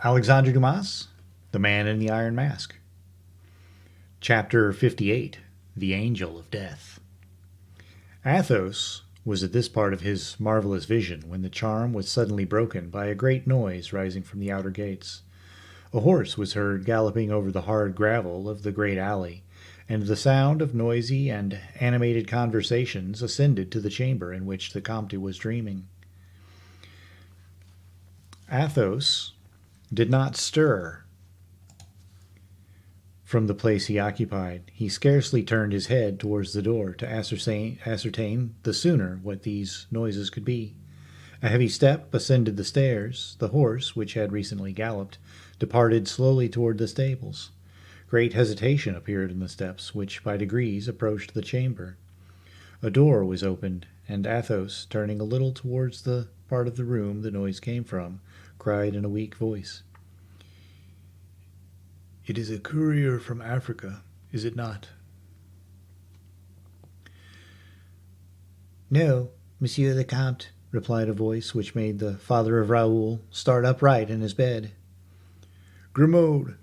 Alexandre Dumas, The Man in the Iron Mask. Chapter 58, The Angel of Death. Athos was at this part of his marvelous vision when the charm was suddenly broken by a great noise rising from the outer gates. A horse was heard galloping over the hard gravel of the great alley, and the sound of noisy and animated conversations ascended to the chamber in which the Comte was dreaming. Athos did not stir from the place he occupied. He scarcely turned his head towards the door to ascertain the sooner what these noises could be. A heavy step ascended the stairs. The horse, which had recently galloped, departed slowly toward the stables. Great hesitation appeared in the steps, which by degrees approached the chamber. A door was opened, and Athos, turning a little towards the part of the room the noise came from, cried in a weak voice, "It is a courier from Africa, is it not?" "No, Monsieur the Comte," replied a voice which made the father of Raoul start upright in his bed. "Grimaud,"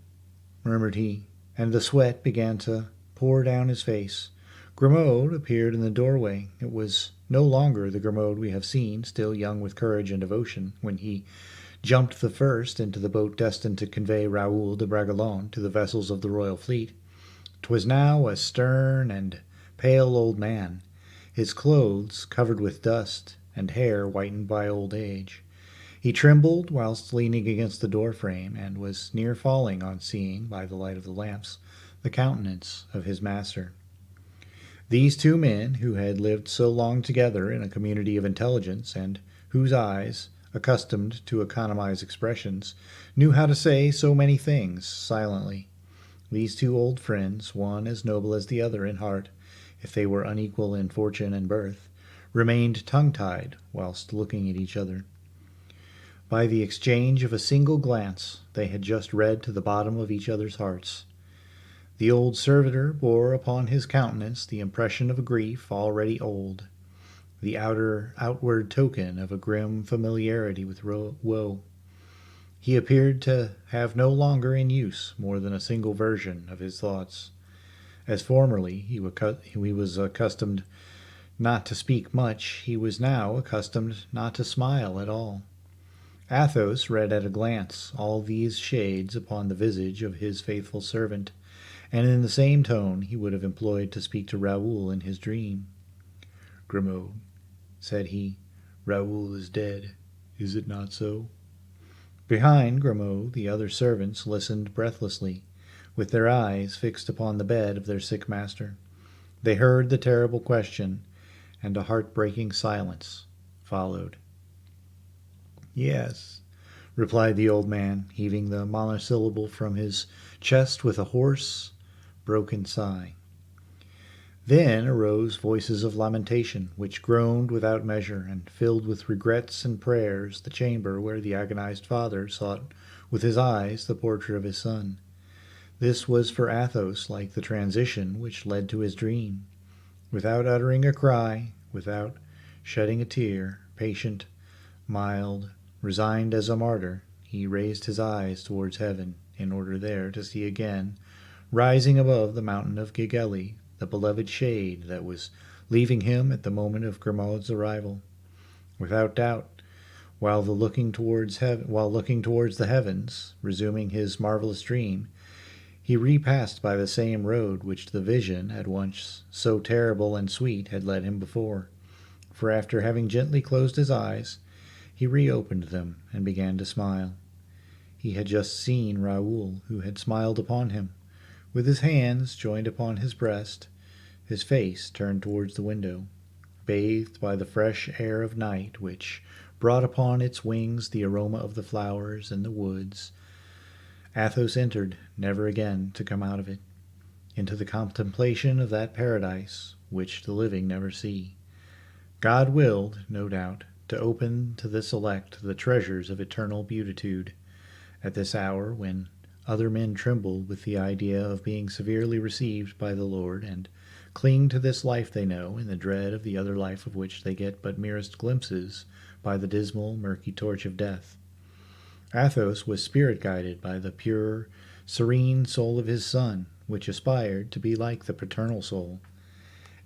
murmured he, and the sweat began to pour down his face. Grimaud appeared in the doorway. It was no longer the Grimaud we have seen, still young with courage and devotion, when he jumped the first into the boat destined to convey Raoul de Bragelonne to the vessels of the royal fleet. 'Twas now a stern and pale old man, his clothes covered with dust and hair whitened by old age. He trembled whilst leaning against the door frame, and was near falling on seeing, by the light of the lamps, the countenance of his master. These two men, who had lived so long together in a community of intelligence, and whose eyes, accustomed to economize expressions, knew how to say so many things silently. These two old friends, one as noble as the other in heart, if they were unequal in fortune and birth, remained tongue-tied whilst looking at each other. By the exchange of a single glance, they had just read to the bottom of each other's hearts. The old servitor bore upon his countenance the impression of a grief already old, the outward token of a grim familiarity with woe. He appeared to have no longer in use more than a single version of his thoughts. As formerly he was accustomed not to speak much, he was now accustomed not to smile at all. Athos read at a glance all these shades upon the visage of his faithful servant, and in the same tone he would have employed to speak to Raoul in his dream. "Grimaud," said he, "Raoul is dead. Is it not so?" Behind Grimaud the other servants listened breathlessly, with their eyes fixed upon the bed of their sick master. They heard the terrible question, and a heart-breaking silence followed. "Yes," replied the old man, heaving the monosyllable from his chest with a hoarse, broken sigh. Then arose voices of lamentation, which groaned without measure, and filled with regrets and prayers the chamber where the agonized father sought with his eyes the portrait of his son. This was for Athos like the transition which led to his dream. Without uttering a cry, without shedding a tear, patient, mild, resigned as a martyr, he raised his eyes towards heaven, in order there to see again, rising above the mountain of Gigeli, the beloved shade that was leaving him at the moment of Grimaud's arrival. Without doubt, while looking towards the heavens, resuming his marvelous dream, he repassed by the same road which the vision, at once so terrible and sweet, had led him before. For after having gently closed his eyes, he reopened them and began to smile. He had just seen Raoul, who had smiled upon him, with his hands joined upon his breast, his face turned towards the window, bathed by the fresh air of night, which brought upon its wings the aroma of the flowers and the woods. Athos entered, never again to come out of it, into the contemplation of that paradise which the living never see. God willed, no doubt, to open to the select the treasures of eternal beatitude, at this hour when other men tremble with the idea of being severely received by the Lord, and cling to this life they know in the dread of the other life of which they get but merest glimpses by the dismal, murky torch of death. Athos was spirit-guided by the pure, serene soul of his son, which aspired to be like the paternal soul.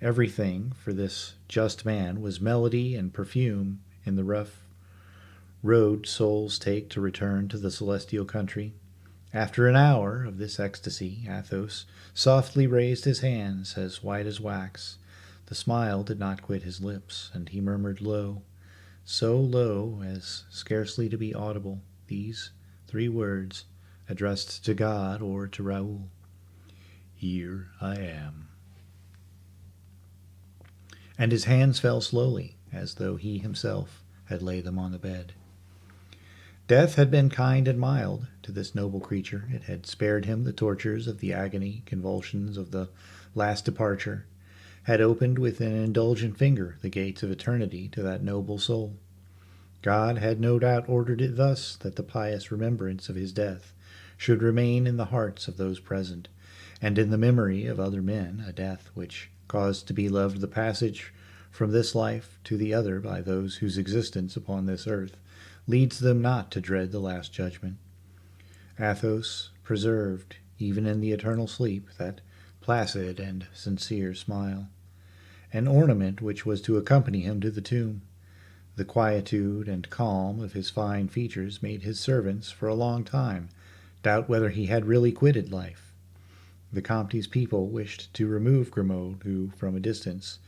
Everything for this just man was melody and perfume in the rough road souls take to return to the celestial country. After an hour of this ecstasy, Athos softly raised his hands as white as wax. The smile did not quit his lips, and he murmured low, so low as scarcely to be audible, these 3 words, addressed to God or to Raoul: "Here I am." And his hands fell slowly, as though he himself had laid them on the bed. Death had been kind and mild to this noble creature. It had spared him the tortures of the agony convulsions of the last departure, had opened with an indulgent finger the gates of eternity to that noble soul. God had no doubt ordered it thus, that the pious remembrance of his death should remain in the hearts of those present, and in the memory of other men, a death which caused to be loved the passage from this life to the other by those whose existence upon this earth leads them not to dread the last judgment. Athos preserved, even in the eternal sleep, that placid and sincere smile, an ornament which was to accompany him to the tomb. The quietude and calm of his fine features made his servants for a long time doubt whether he had really quitted life. The Comte's people wished to remove Grimaud, who, from a distance,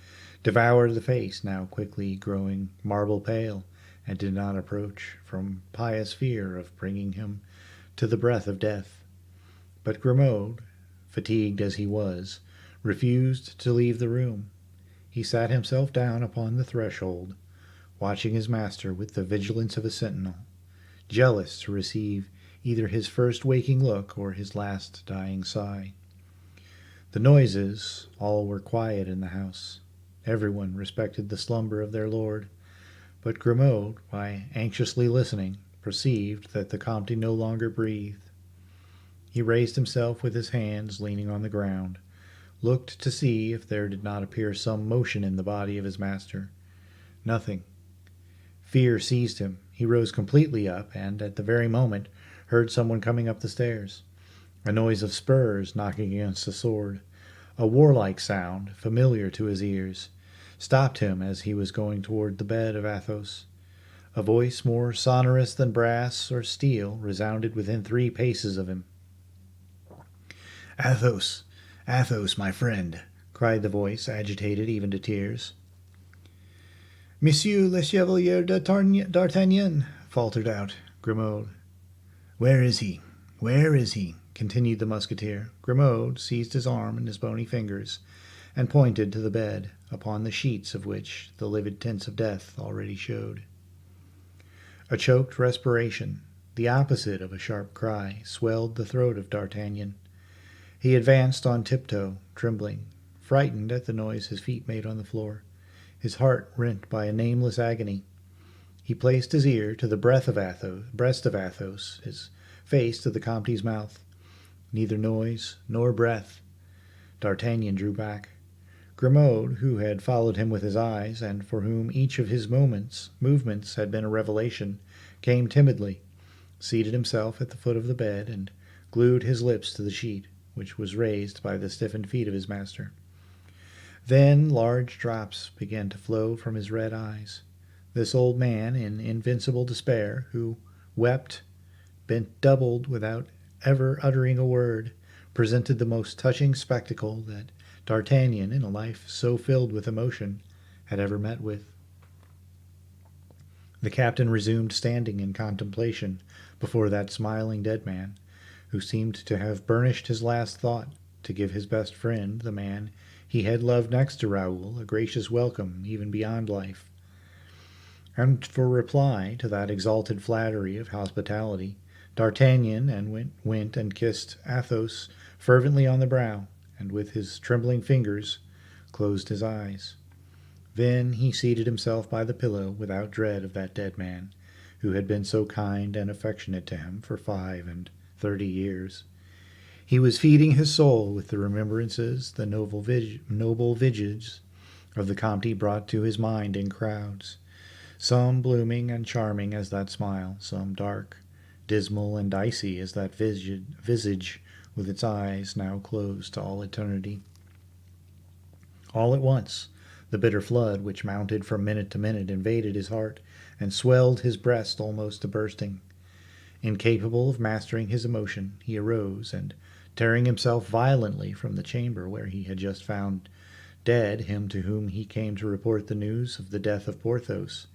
devoured the face, now quickly growing marble pale, and did not approach, from pious fear of bringing him to the breath of death. But Grimaud, fatigued as he was, refused to leave the room. He sat himself down upon the threshold, watching his master with the vigilance of a sentinel, jealous to receive either his first waking look or his last dying sigh. The noises, all were quiet in the house. Everyone respected the slumber of their lord, but Grimaud, by anxiously listening, perceived that the Comte no longer breathed. He raised himself with his hands leaning on the ground, looked to see if there did not appear some motion in the body of his master. Nothing. Fear seized him. He rose completely up, and at the very moment heard someone coming up the stairs. A noise of spurs knocking against a sword, a warlike sound, familiar to his ears, stopped him as he was going toward the bed of Athos. A voice more sonorous than brass or steel resounded within 3 paces of him. "Athos, Athos, my friend," cried the voice, agitated even to tears. "Monsieur le Chevalier d'Artagnan," faltered out Grimaud. "Where is he? Where is he?" continued the musketeer. Grimaud seized his arm in his bony fingers, and pointed to the bed, upon the sheets of which the livid tints of death already showed. A choked respiration, the opposite of a sharp cry, swelled the throat of D'Artagnan. He advanced on tiptoe, trembling, frightened at the noise his feet made on the floor, his heart rent by a nameless agony. He placed his ear to the breast of Athos, his face to the Comte's mouth. Neither noise nor breath. D'Artagnan drew back. Grimaud, who had followed him with his eyes, and for whom each of his movements had been a revelation, came timidly, seated himself at the foot of the bed, and glued his lips to the sheet, which was raised by the stiffened feet of his master. Then large drops began to flow from his red eyes. This old man, in invincible despair, who wept, bent doubled without ever uttering a word, presented the most touching spectacle that D'Artagnan, in a life so filled with emotion, had ever met with. The captain resumed standing in contemplation before that smiling dead man, who seemed to have burnished his last thought to give his best friend, the man he had loved next to Raoul, a gracious welcome even beyond life. And for reply to that exalted flattery of hospitality, D'Artagnan went and kissed Athos fervently on the brow, and with his trembling fingers closed his eyes. Then he seated himself by the pillow without dread of that dead man, who had been so kind and affectionate to him for 35 years. He was feeding his soul with the remembrances, the noble visages of the Comte brought to his mind in crowds, some blooming and charming as that smile, some dark, dismal and icy as that visage with its eyes now closed to all eternity. All at once, the bitter flood which mounted from minute to minute invaded his heart and swelled his breast almost to bursting. Incapable of mastering his emotion, he arose and, tearing himself violently from the chamber where he had just found dead him to whom he came to report the news of the death of Porthos,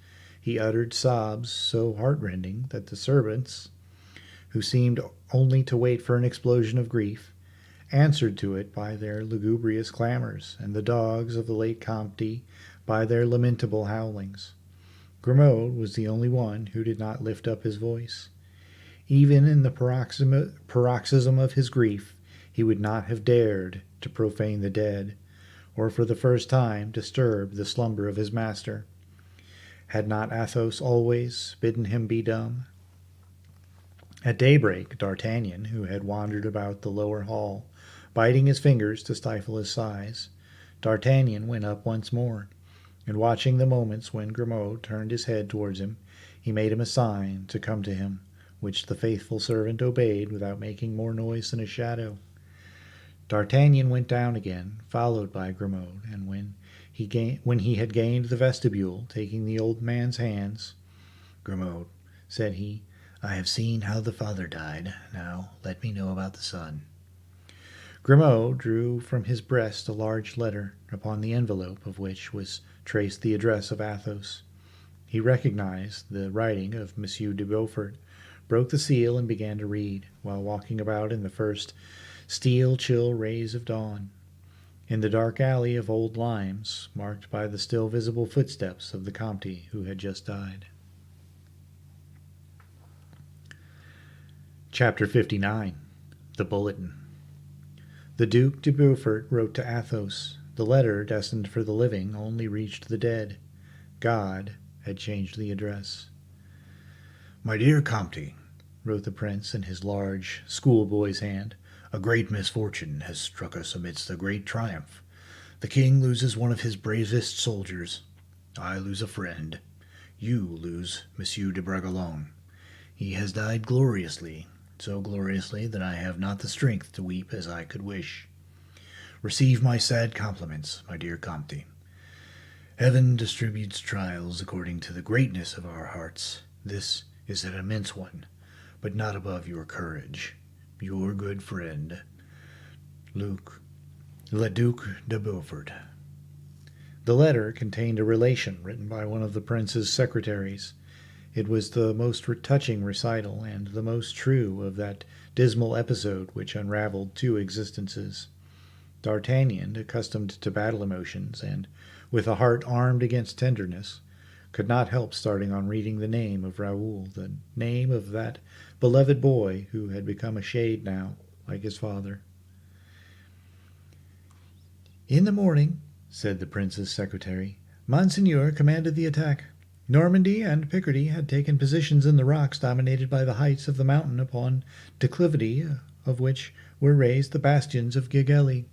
he uttered sobs so heartrending that the servants, who seemed only to wait for an explosion of grief, answered to it by their lugubrious clamors, and the dogs of the late Comte by their lamentable howlings. Grimaud was the only one who did not lift up his voice. Even in the paroxysm of his grief, he would not have dared to profane the dead, or for the first time disturb the slumber of his master. Had not Athos always bidden him be dumb? At daybreak, D'Artagnan, who had wandered about the lower hall, biting his fingers to stifle his sighs, D'Artagnan went up once more, and watching the moments when Grimaud turned his head towards him, he made him a sign to come to him, which the faithful servant obeyed without making more noise than a shadow. D'Artagnan went down again, followed by Grimaud, and when he had gained the vestibule, taking the old man's hands, "Grimaud," said he, "I have seen how the father died. Now let me know about the son." Grimaud drew from his breast a large letter, upon the envelope of which was traced the address of Athos. He recognized the writing of Monsieur de Beaufort, broke the seal, and began to read, while walking about in the first steel-chill rays of dawn, in the dark alley of old limes, marked by the still visible footsteps of the Comte who had just died. Chapter 59. The Bulletin. The Duc de Beaufort wrote to Athos. The letter, destined for the living, only reached the dead. God had changed the address. "My dear Comte," wrote the prince in his large schoolboy's hand, "a great misfortune has struck us amidst a great triumph. The king loses one of his bravest soldiers. I lose a friend. You lose Monsieur de Bragelonne. He has died gloriously, so gloriously that I have not the strength to weep as I could wish. Receive my sad compliments, my dear Comte. Heaven distributes trials according to the greatness of our hearts. This is an immense one, but not above your courage. Your good friend, Le Duc de Beaufort." The letter contained a relation written by one of the prince's secretaries. It was the most touching recital and the most true of that dismal episode which unraveled two existences. D'Artagnan, accustomed to battle emotions, and with a heart armed against tenderness, could not help starting on reading the name of Raoul, the name of that beloved boy who had become a shade now, like his father. "In the morning," said the prince's secretary, "Monseigneur commanded the attack. Normandy and Picardy had taken positions in the rocks dominated by the heights of the mountain, upon declivity of which were raised the bastions of Gigelli.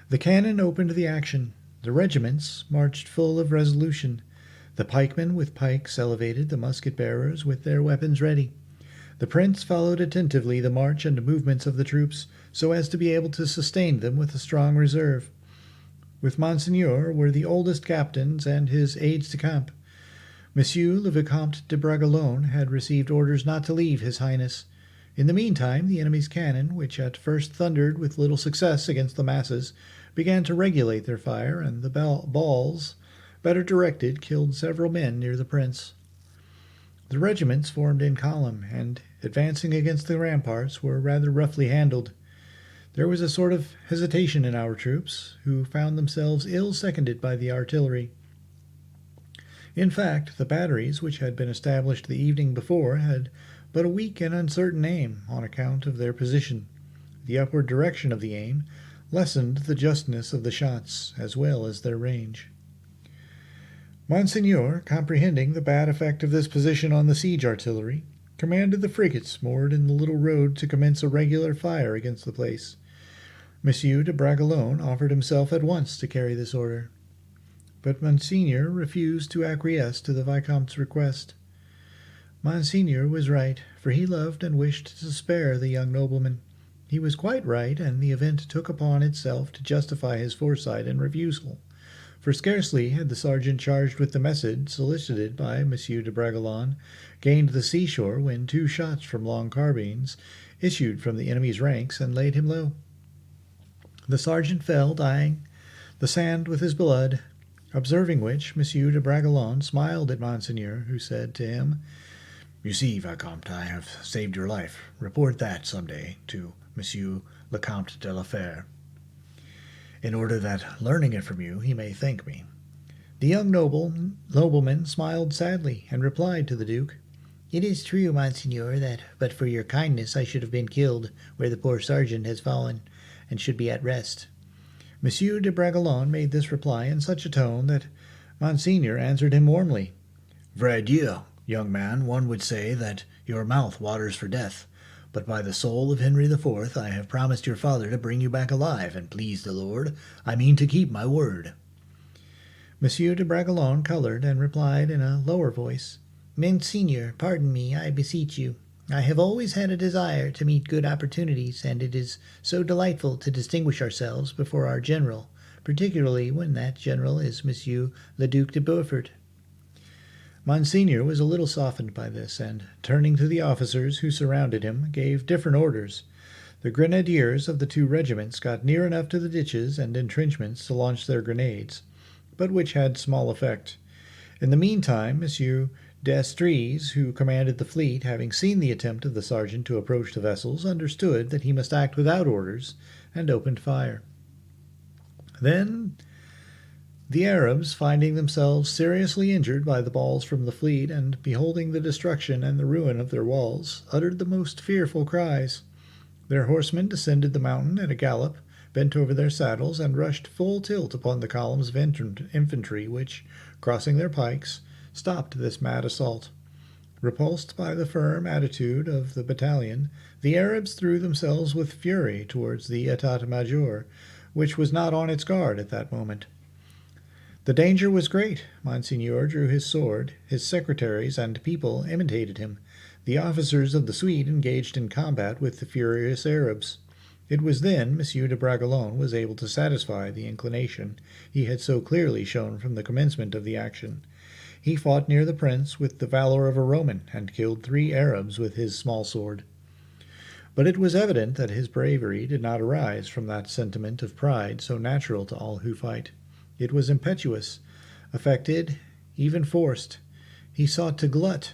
The cannon opened the action. The regiments marched full of resolution. The pikemen with pikes elevated, the musket-bearers with their weapons ready. The prince followed attentively the march and movements of the troops, so as to be able to sustain them with a strong reserve. With Monseigneur were the oldest captains and his aides-de-camp. Monsieur le Vicomte de Bragelonne had received orders not to leave his highness. In the meantime, the enemy's cannon, which at first thundered with little success against the masses, began to regulate their fire, and the balls, better directed, killed several men near the prince. The regiments formed in column, and, advancing against the ramparts, were rather roughly handled. There was a sort of hesitation in our troops, who found themselves ill seconded by the artillery. In fact, the batteries which had been established the evening before had but a weak and uncertain aim on account of their position. The upward direction of the aim lessened the justness of the shots as well as their range. Monseigneur, comprehending the bad effect of this position on the siege artillery, commanded the frigates moored in the little road to commence a regular fire against the place. Monsieur de Bragelonne offered himself at once to carry this order, but Monseigneur refused to acquiesce to the Vicomte's request. Monseigneur was right, for he loved and wished to spare the young nobleman. He was quite right, and the event took upon itself to justify his foresight and refusal. For scarcely had the sergeant charged with the message solicited by Monsieur de Bragelonne gained the seashore when 2 shots from long carbines issued from the enemy's ranks and laid him low. The sergeant fell, dyeing the sand with his blood, observing which, Monsieur de Bragelonne smiled at Monseigneur, who said to him, "You see, Vicomte, I have saved your life. Report that some day to Monsieur le Comte de la Fère, in order that, learning it from you, he may thank me." The young nobleman smiled sadly, and replied to the Duke, "It is true, Monseigneur, that but for your kindness I should have been killed where the poor sergeant has fallen, and should be at rest." Monsieur de Bragelonne made this reply in such a tone that Monseigneur answered him warmly. "Vrai Dieu, young man, one would say that your mouth waters for death, but by the soul of Henry IV I have promised your father to bring you back alive, and please the Lord, I mean to keep my word." Monsieur de Bragelonne colored and replied in a lower voice, "Monseigneur, pardon me, I beseech you. I have always had a desire to meet good opportunities, and it is so delightful to distinguish ourselves before our general, particularly when that general is Monsieur le Duc de Beaufort." Monseigneur was a little softened by this, and, turning to the officers who surrounded him, gave different orders. The grenadiers of the 2 regiments got near enough to the ditches and entrenchments to launch their grenades, but which had small effect. In the meantime, Monsieur d'Estrées, who commanded the fleet, having seen the attempt of the sergeant to approach the vessels, understood that he must act without orders, and opened fire. Then the Arabs, finding themselves seriously injured by the balls from the fleet, and beholding the destruction and the ruin of their walls, uttered the most fearful cries. Their horsemen descended the mountain at a gallop, bent over their saddles, and rushed full tilt upon the columns of infantry which, crossing their pikes, stopped this mad assault. Repulsed by the firm attitude of the battalion, the Arabs threw themselves with fury towards the état-major, which was not on its guard at that moment. The danger was great. Monseigneur drew his sword. His secretaries and people imitated him. The officers of the suite engaged in combat with the furious Arabs. It was then Monsieur de Bragelonne was able to satisfy the inclination he had so clearly shown from the commencement of the action. He fought near the prince with the valor of a Roman, and killed 3 Arabs with his small sword. But it was evident that his bravery did not arise from that sentiment of pride so natural to all who fight. It was impetuous, affected, even forced. He sought to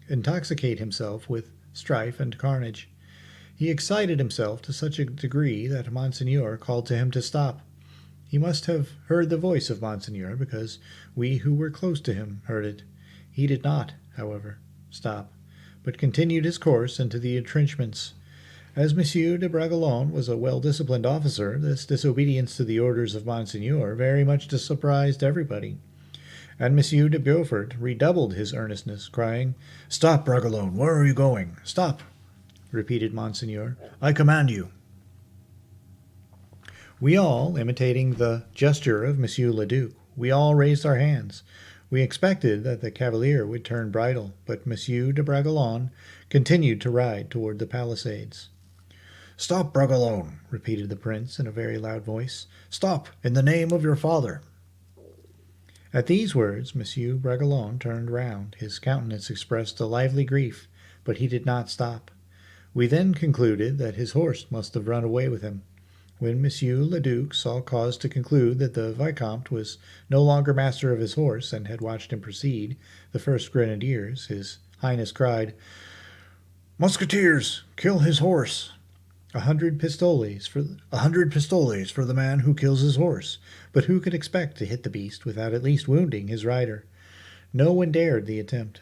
intoxicate himself with strife and carnage. He excited himself to such a degree that Monseigneur called to him to stop. He must have heard the voice of Monseigneur, because we who were close to him heard it. He did not, however, stop, but continued his course into the entrenchments. As Monsieur de Bragelonne was a well-disciplined officer, this disobedience to the orders of Monseigneur very much surprised everybody. And Monsieur de Beaufort redoubled his earnestness, crying, "Stop, Bragelonne, where are you going? Stop!" repeated Monseigneur. "I command you." We all, imitating the gesture of Monsieur le Duc, we all raised our hands. We expected that the cavalier would turn bridle, but Monsieur de Bragelonne continued to ride toward the palisades. "Stop, Bragelonne," repeated the prince in a very loud voice. "Stop, in the name of your father." At these words, Monsieur Bragelonne turned round. His countenance expressed a lively grief, but he did not stop. We then concluded that his horse must have run away with him. When Monsieur le Duc saw cause to conclude that the Vicomte was no longer master of his horse, and had watched him proceed, the first grenadiers, his Highness cried, "Musketeers, kill his horse!" 100 pistoles for the man who kills his horse. But who could expect to hit the beast without at least wounding his rider? No one dared the attempt.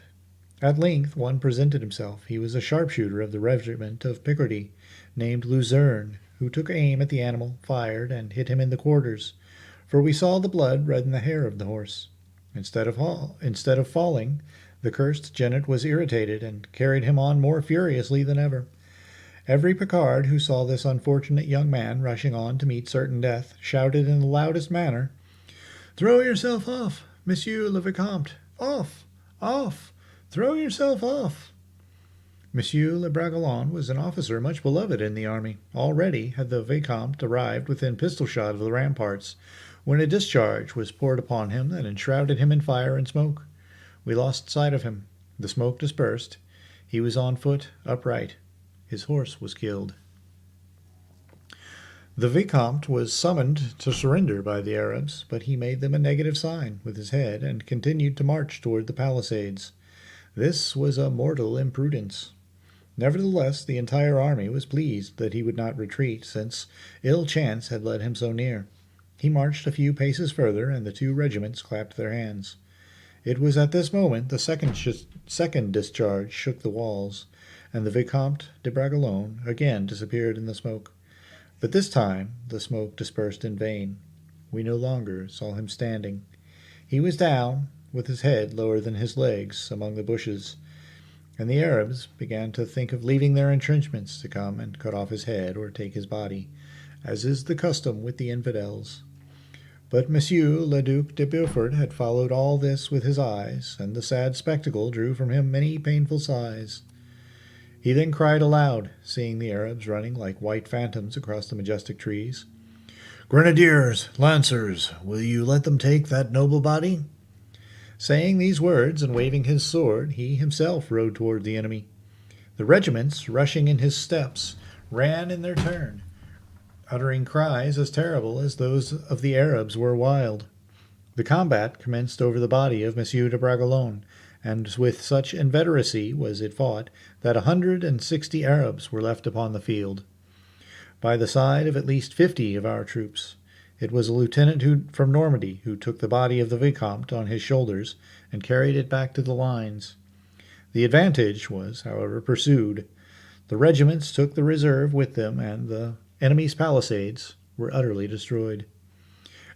At length one presented himself. He was a sharpshooter of the regiment of Picardy, named Luzerne, who took aim at the animal, fired, and hit him in the quarters. For we saw the blood redden the hair of the horse. Instead of falling, the cursed jennet was irritated, and carried him on more furiously than ever. Every Picard who saw this unfortunate young man rushing on to meet certain death shouted in the loudest manner, "Throw yourself off, Monsieur le Vicomte! Off! Off! Throw yourself off. Monsieur le Bragelonne was an officer much beloved in the army. Already had the Vicomte arrived within pistol shot of the ramparts, when a discharge was poured upon him that enshrouded him in fire and smoke. We lost sight of him. The smoke dispersed. He was on foot, upright. His horse was killed. The Vicomte was summoned to surrender by the Arabs, but he made them a negative sign with his head and continued to march toward the palisades. This was a mortal imprudence. Nevertheless, the entire army was pleased that he would not retreat, since ill chance had led him so near. He marched a few paces further, and the two regiments clapped their hands. It was at this moment the second discharge shook the walls, and the Vicomte de Bragelonne again disappeared in the smoke. But this time the smoke dispersed in vain. We no longer saw him standing. He was down, with his head lower than his legs, among the bushes, and the Arabs began to think of leaving their entrenchments to come and cut off his head or take his body, as is the custom with the infidels. But Monsieur le Duc de Beaufort had followed all this with his eyes, and the sad spectacle drew from him many painful sighs. He then cried aloud, seeing the Arabs running like white phantoms across the majestic trees. "Grenadiers, lancers, will you let them take that noble body?" Saying these words and waving his sword, he himself rode toward the enemy. The regiments, rushing in his steps, ran in their turn, uttering cries as terrible as those of the Arabs were wild. The combat commenced over the body of Monsieur de Bragelonne, and with such inveteracy was it fought that 160 Arabs were left upon the field, by the side of at least 50 of our troops. It was a lieutenant from Normandy who took the body of the Vicomte on his shoulders and carried it back to the lines. The advantage was, however, pursued. The regiments took the reserve with them, and the enemy's palisades were utterly destroyed.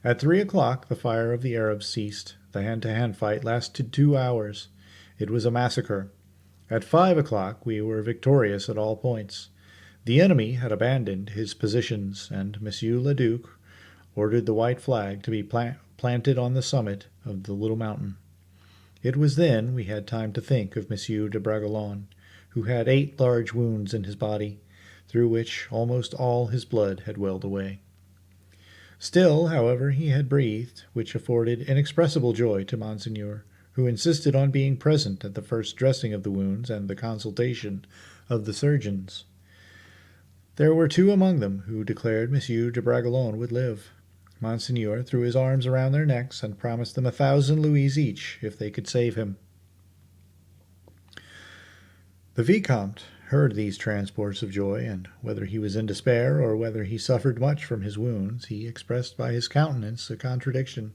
At 3 o'clock the fire of the Arabs ceased. The hand-to-hand fight lasted 2 hours. It was a massacre. At 5 o'clock we were victorious at all points. The enemy had abandoned his positions, and Monsieur le Duc ordered the white flag to be planted on the summit of the little mountain. It was then we had time to think of Monsieur de Bragelonne, who had 8 large wounds in his body, through which almost all his blood had welled away. Still, however, he had breathed, which afforded inexpressible joy to Monseigneur, who insisted on being present at the first dressing of the wounds and the consultation of the surgeons. There were 2 among them who declared Monsieur de Bragelonne would live. Monseigneur threw his arms around their necks and promised them 1,000 louis each if they could save him. The Vicomte heard these transports of joy, and whether he was in despair or whether he suffered much from his wounds, he expressed by his countenance a contradiction,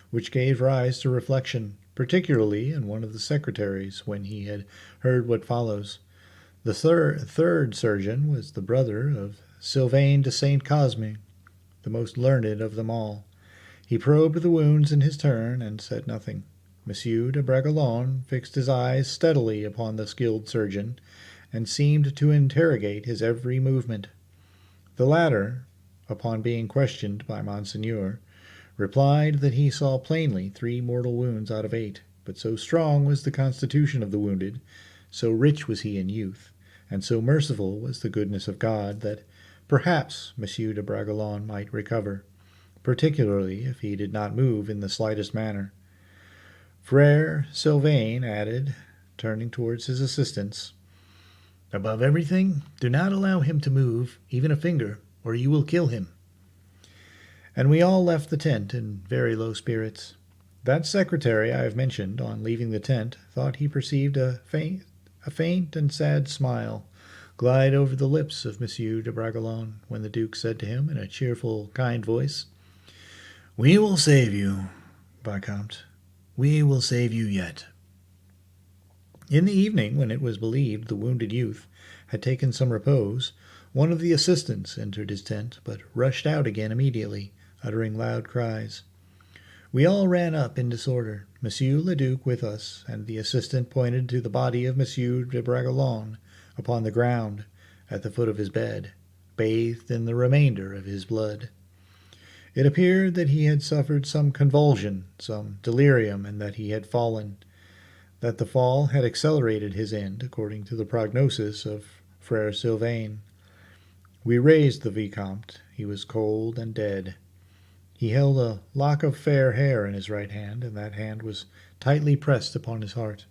which gave rise to reflection, particularly in one of the secretaries, when he had heard what follows. The third surgeon was the brother of Sylvain de Saint Cosme, the most learned of them all. He probed the wounds in his turn and said nothing. Monsieur de Bragelonne fixed his eyes steadily upon the skilled surgeon, and seemed to interrogate his every movement. The latter, upon being questioned by Monseigneur, replied that he saw plainly 3 mortal wounds out of 8, but so strong was the constitution of the wounded, so rich was he in youth, and so merciful was the goodness of God, that perhaps Monsieur de Bragelonne might recover, particularly if he did not move in the slightest manner. Frere Sylvain added, turning towards his assistants, "Above everything, do not allow him to move, even a finger, or you will kill him." And we all left the tent in very low spirits. That secretary I have mentioned, on leaving the tent, thought he perceived a faint and sad smile glide over the lips of Monsieur de Bragelonne, when the Duke said to him in a cheerful, kind voice, "We will save you, Vicomte. We will save you yet." In the evening, when it was believed the wounded youth had taken some repose, one of the assistants entered his tent, but rushed out again immediately, uttering loud cries. We all ran up in disorder, Monsieur le Duc with us, and the assistant pointed to the body of Monsieur de Bragelonne upon the ground at the foot of his bed, bathed in the remainder of his blood. It appeared that he had suffered some convulsion, some delirium, and that he had fallen. that the fall had accelerated his end, according to the prognosis of Frere Sylvain. We raised the Vicomte. He was cold and dead. He held a lock of fair hair in his right hand, and that hand was tightly pressed upon his heart.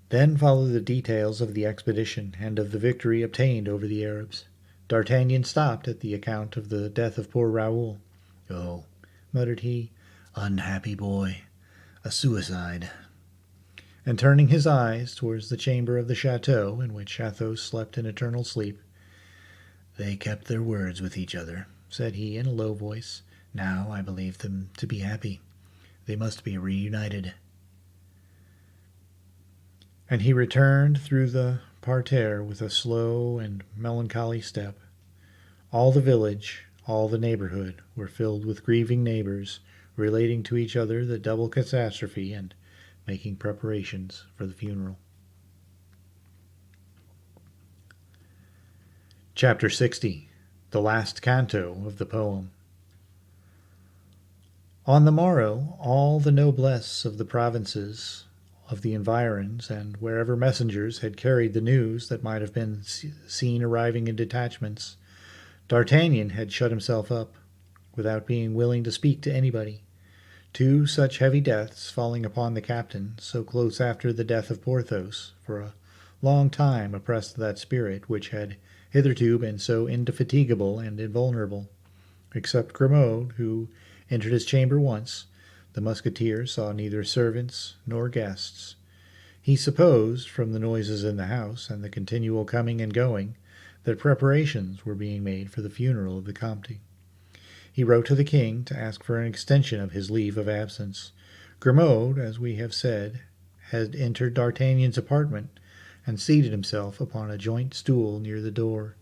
Then followed the details of the expedition and of the victory obtained over the Arabs. D'Artagnan stopped at the account of the death of poor Raoul. "Oh," muttered he, "unhappy boy, a suicide." And turning his eyes towards the chamber of the chateau in which Athos slept in eternal sleep, "They kept their words with each other," said he in a low voice. "Now I believe them to be happy. They must be reunited." And he returned through the parterre with a slow and melancholy step. All the village, all the neighborhood, were filled with grieving neighbors, relating to each other the double catastrophe and making preparations for the funeral. Chapter 60. The last canto of the poem. On the morrow, all the noblesse of the provinces of the environs, and wherever messengers had carried the news that might have been seen arriving in detachments, D'Artagnan had shut himself up, without being willing to speak to anybody. Two such heavy deaths falling upon the captain, so close after the death of Porthos, for a long time oppressed that spirit which had hitherto been so indefatigable and invulnerable. Except Grimaud, who entered his chamber once, the Musketeer saw neither servants nor guests. He supposed, from the noises in the house and the continual coming and going, that preparations were being made for the funeral of the Comte. He wrote to the king to ask for an extension of his leave of absence. Grimaud, as we have said, had entered D'Artagnan's apartment and seated himself upon a joint stool near the door,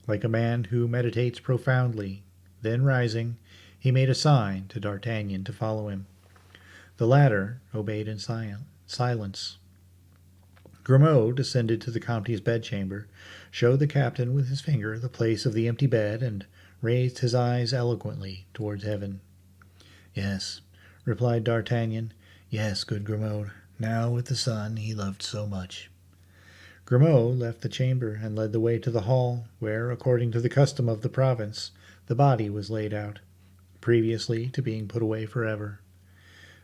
like a man who meditates profoundly. Then rising, he made a sign to D'Artagnan to follow him. The latter obeyed in silence. Grimaud descended to the Comte's bedchamber, showed the captain with his finger the place of the empty bed, and raised his eyes eloquently towards heaven. "Yes," replied D'Artagnan. "Yes, good Grimaud, now with the son he loved so much." Grimaud left the chamber and led the way to the hall, where, according to the custom of the province, the body was laid out, previously to being put away forever.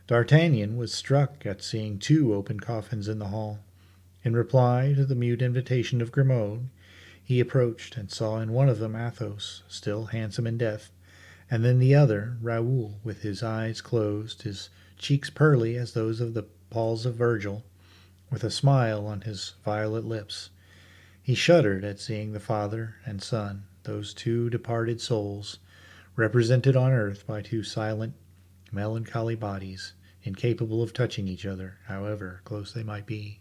D'Artagnan was struck at seeing two open coffins in the hall. In reply to the mute invitation of Grimaud, he approached and saw in one of them Athos, still handsome in death, and then the other Raoul, with his eyes closed, his cheeks pearly as those of the Pauls of Virgil, with a smile on his violet lips. He shuddered at seeing the father and son, those two departed souls, represented on earth by two silent, melancholy bodies, incapable of touching each other, however close they might be.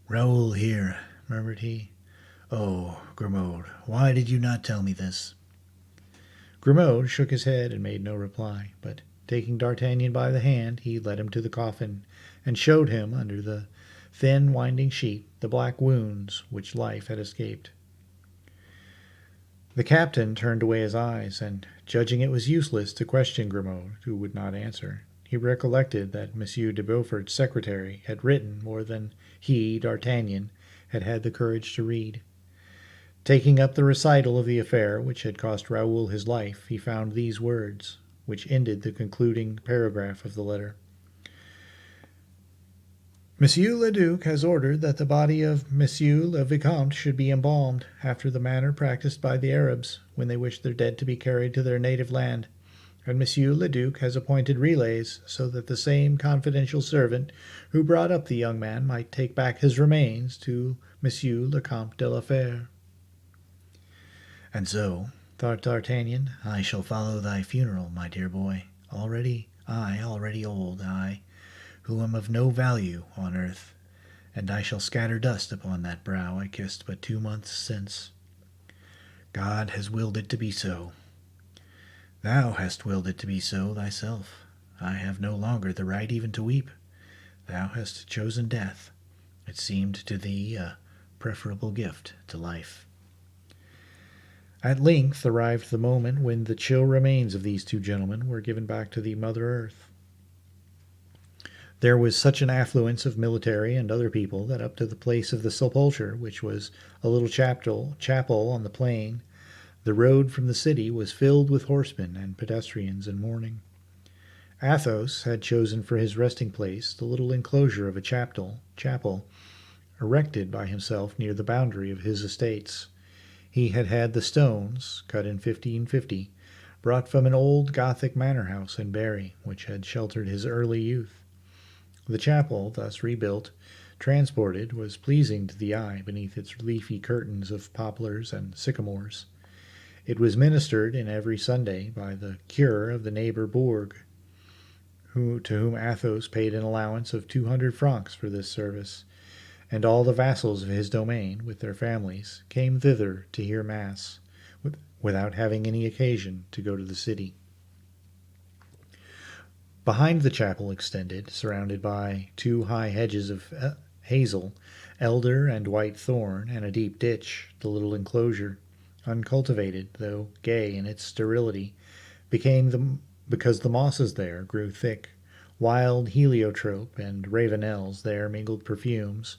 "Raoul here," murmured he. "Oh, Grimaud, why did you not tell me this?" Grimaud shook his head and made no reply, but taking D'Artagnan by the hand, he led him to the coffin, and showed him, under the thin winding sheet, the black wounds which life had escaped. The captain turned away his eyes, and, judging it was useless to question Grimaud, who would not answer, he recollected that M. de Beaufort's secretary had written more than he, D'Artagnan, had had the courage to read. Taking up the recital of the affair which had cost Raoul his life, he found these words, which ended the concluding paragraph of the letter. "Monsieur le Duc has ordered that the body of Monsieur le Vicomte should be embalmed, after the manner practiced by the Arabs, when they wish their dead to be carried to their native land, and Monsieur le Duc has appointed relays, so that the same confidential servant who brought up the young man might take back his remains to Monsieur le Comte de la Fère." "And so," thought D'Artagnan, "I shall follow thy funeral, my dear boy, already old, I, who am of no value on earth, and I shall scatter dust upon that brow I kissed but 2 months since. God has willed it to be so. Thou hast willed it to be so thyself. I have no longer the right even to weep. Thou hast chosen death. It seemed to thee a preferable gift to life." At length arrived the moment when the chill remains of these two gentlemen were given back to the Mother Earth. There was such an affluence of military and other people that up to the place of the sepulchre, which was a little chapel on the plain, the road from the city was filled with horsemen and pedestrians in mourning. Athos had chosen for his resting place the little enclosure of a chapel erected by himself near the boundary of his estates. He had had the stones, cut in 1550, brought from an old Gothic manor house in Berry, which had sheltered his early youth. The chapel, thus rebuilt, transported, was pleasing to the eye beneath its leafy curtains of poplars and sycamores. It was ministered in every Sunday by the cure of the neighbor bourg, to whom Athos paid an allowance of 200 francs for this service, and all the vassals of his domain, with their families, came thither to hear Mass, without having any occasion to go to the city. Behind the chapel extended, surrounded by 2 high hedges of hazel, elder, and white thorn, and a deep ditch, the little enclosure, uncultivated, though gay in its sterility, because the mosses there grew thick. Wild heliotrope and ravenels there mingled perfumes,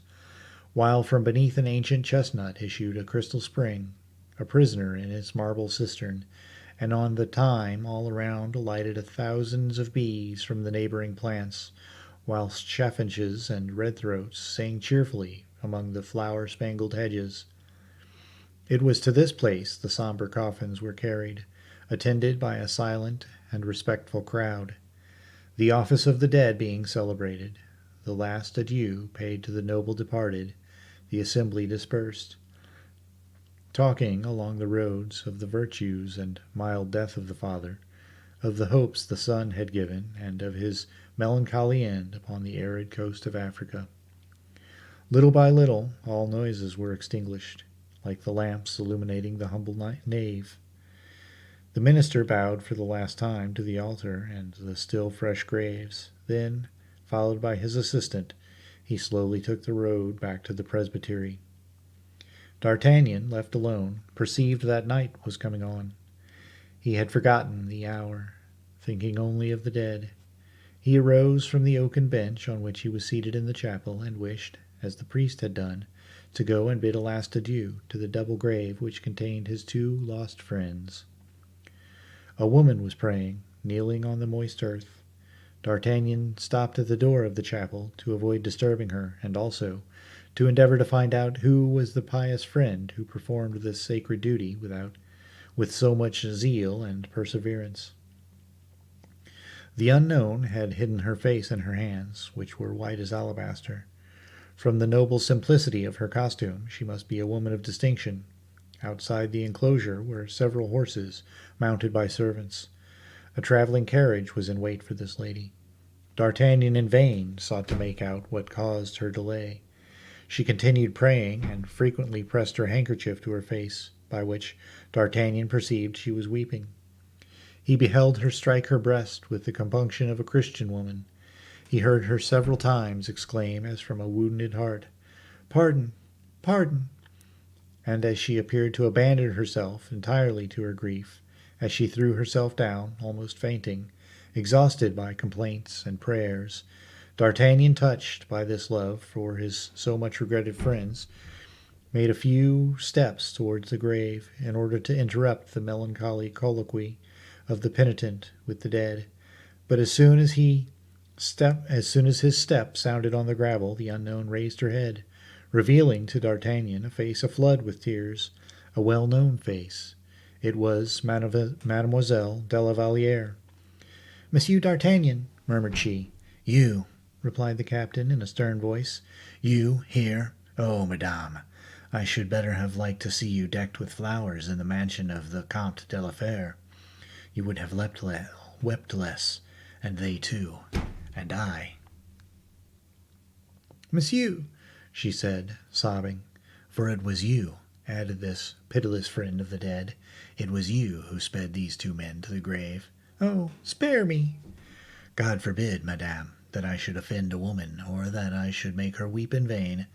while from beneath an ancient chestnut issued a crystal spring, a prisoner in its marble cistern, and on the thyme all around alighted thousands of bees from the neighboring plants, whilst chaffinches and redthroats sang cheerfully among the flower-spangled hedges. It was to this place the sombre coffins were carried, attended by a silent and respectful crowd. The office of the dead being celebrated, the last adieu paid to the noble departed, the assembly dispersed, talking along the roads of the virtues and mild death of the father, of the hopes the son had given, and of his melancholy end upon the arid coast of Africa. Little by little all noises were extinguished, like the lamps illuminating the humble nave. The minister bowed for the last time to the altar and the still fresh graves. Then, followed by his assistant, he slowly took the road back to the presbytery. D'Artagnan, left alone, perceived that night was coming on. He had forgotten the hour, thinking only of the dead. He arose from the oaken bench on which he was seated in the chapel, and wished, as the priest had done, to go and bid a last adieu to the double grave which contained his 2 lost friends. A woman was praying, kneeling on the moist earth. D'Artagnan stopped at the door of the chapel to avoid disturbing her, and also to endeavor to find out who was the pious friend who performed this sacred duty with so much zeal and perseverance. The unknown had hidden her face in her hands, which were white as alabaster. From the noble simplicity of her costume, she must be a woman of distinction. Outside the enclosure were several horses, mounted by servants. A traveling carriage was in wait for this lady. D'Artagnan in vain sought to make out what caused her delay. She continued praying, and frequently pressed her handkerchief to her face, by which D'Artagnan perceived she was weeping. He beheld her strike her breast with the compunction of a Christian woman. He heard her several times exclaim, as from a wounded heart, "Pardon! Pardon!" And as she appeared to abandon herself entirely to her grief, as she threw herself down, almost fainting, exhausted by complaints and prayers, D'Artagnan, touched by this love for his so much regretted friends, made a few steps towards the grave in order to interrupt the melancholy colloquy of the penitent with the dead. But as soon as his step sounded on the gravel, the unknown raised her head, revealing to D'Artagnan a face aflood with tears, a well-known face. It was Mademoiselle de la Vallière. "Monsieur D'Artagnan," murmured she. "You," replied the captain in a stern voice. "You here? Oh, madame, I should better have liked to see you decked with flowers in the mansion of the Comte de la Fère. You would have wept less, and they too, and I." "Monsieur," she said, sobbing. "For it was you," added this pitiless friend of the dead, "it was you who sped these 2 men to the grave." "Oh, spare me!" "God forbid, madame, that I should offend a woman, or that I should make her weep in vain.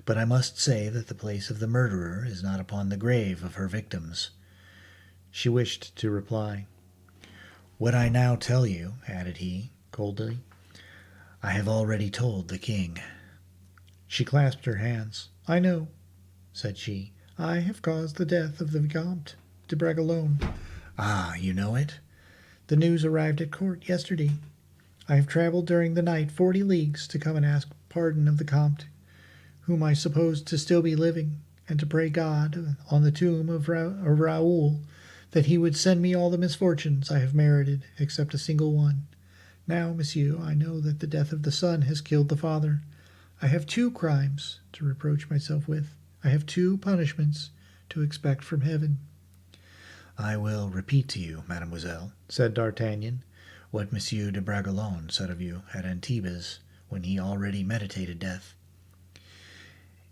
But I must say that the place of the murderer is not upon the grave of her victims." She wished to reply. "What I now tell you," added he, coldly, I have already told the king. She clasped her hands. I know, said she. I have caused the death of the Vicomte de Bragelonne. Ah, you know it? The news arrived at court yesterday. I have traveled during the night 40 leagues to come and ask pardon of the Comte, whom I supposed to still be living, and to pray God on the tomb of Raoul that he would send me all the misfortunes I have merited, except a single one. Now, monsieur, I know that the death of the son has killed the father. I have 2 crimes to reproach myself with. I have 2 punishments to expect from heaven. I will repeat to you, mademoiselle, said D'Artagnan, what Monsieur de Bragelonne said of you at Antibes when he already meditated death.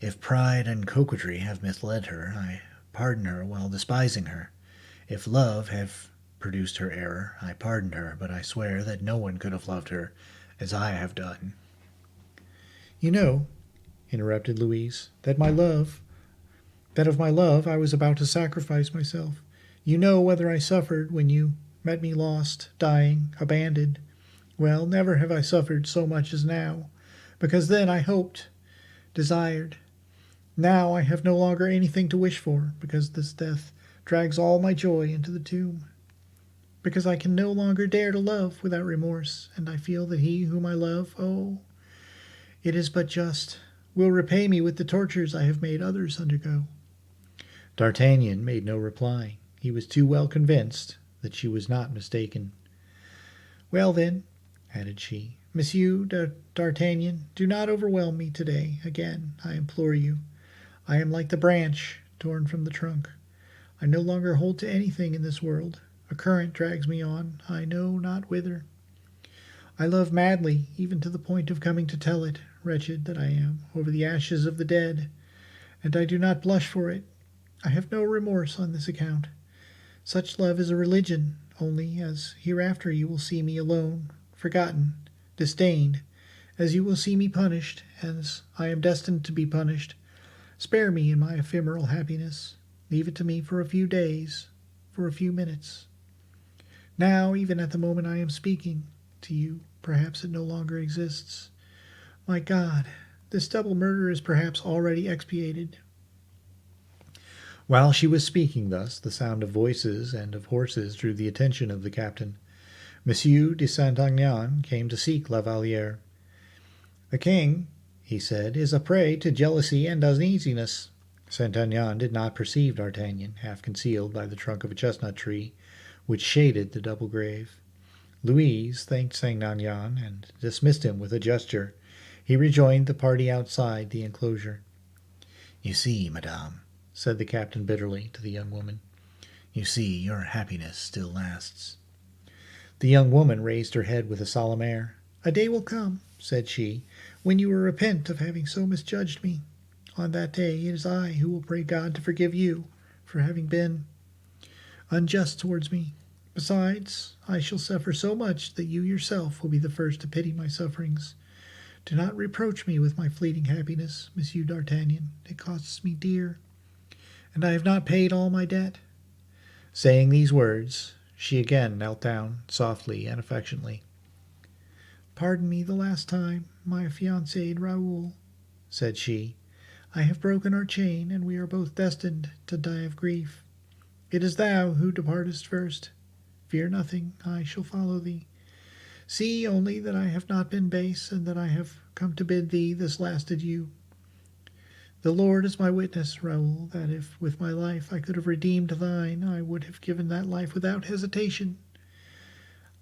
If pride and coquetry have misled her, I pardon her while despising her. If love have produced her error, I pardon her, but I swear that no one could have loved her as I have done. You know, interrupted Louise, that of my love I was about to sacrifice myself. You know whether I suffered when you met me lost, dying, abandoned. Well, never have I suffered so much as now, because then I hoped, desired. Now I have no longer anything to wish for, because this death drags all my joy into the tomb. Because I can no longer dare to love without remorse, and I feel that he whom I love, oh, it is but just, will repay me with the tortures I have made others undergo. D'Artagnan made no reply. He was too well convinced that she was not mistaken. Well, then, added she, Monsieur D'Artagnan, do not overwhelm me today. Again, I implore you. I am like the branch torn from the trunk. I no longer hold to anything in this world. A current drags me on, I know not whither. I love madly, even to the point of coming to tell it, wretched that I am, over the ashes of the dead, and I do not blush for it. I have no remorse on this account. Such love is a religion, only as hereafter you will see me alone, forgotten, disdained, as you will see me punished, as I am destined to be punished. Spare me in my ephemeral happiness. Leave it to me for a few days, for a few minutes. Now, even at the moment I am speaking to you, perhaps it no longer exists. My God, this double murder is perhaps already expiated. While she was speaking thus, the sound of voices and of horses drew the attention of the captain. Monsieur de Saint-Aignan came to seek La Valliere. The king, he said, is a prey to jealousy and uneasiness. Saint-Aignan did not perceive D'Artagnan, half concealed by the trunk of a chestnut tree, which shaded the double grave. Louise thanked Saint-Aignan and dismissed him with a gesture. He rejoined the party outside the enclosure. You see, madame, said the captain bitterly to the young woman, you see, your happiness still lasts. The young woman raised her head with a solemn air. A day will come, said she, when you will repent of having so misjudged me. On that day it is I who will pray God to forgive you for having been unjust towards me. Besides, I shall suffer so much that you yourself will be the first to pity my sufferings. Do not reproach me with my fleeting happiness, Monsieur D'Artagnan. It costs me dear, and I have not paid all my debt. Saying these words, she again knelt down, softly and affectionately. Pardon me the last time, my fiancé Raoul, said she. I have broken our chain, and we are both destined to die of grief. It is thou who departest first. Fear nothing, I shall follow thee. See only that I have not been base, and that I have come to bid thee this last adieu. The Lord is my witness, Raoul, that if with my life I could have redeemed thine, I would have given that life without hesitation.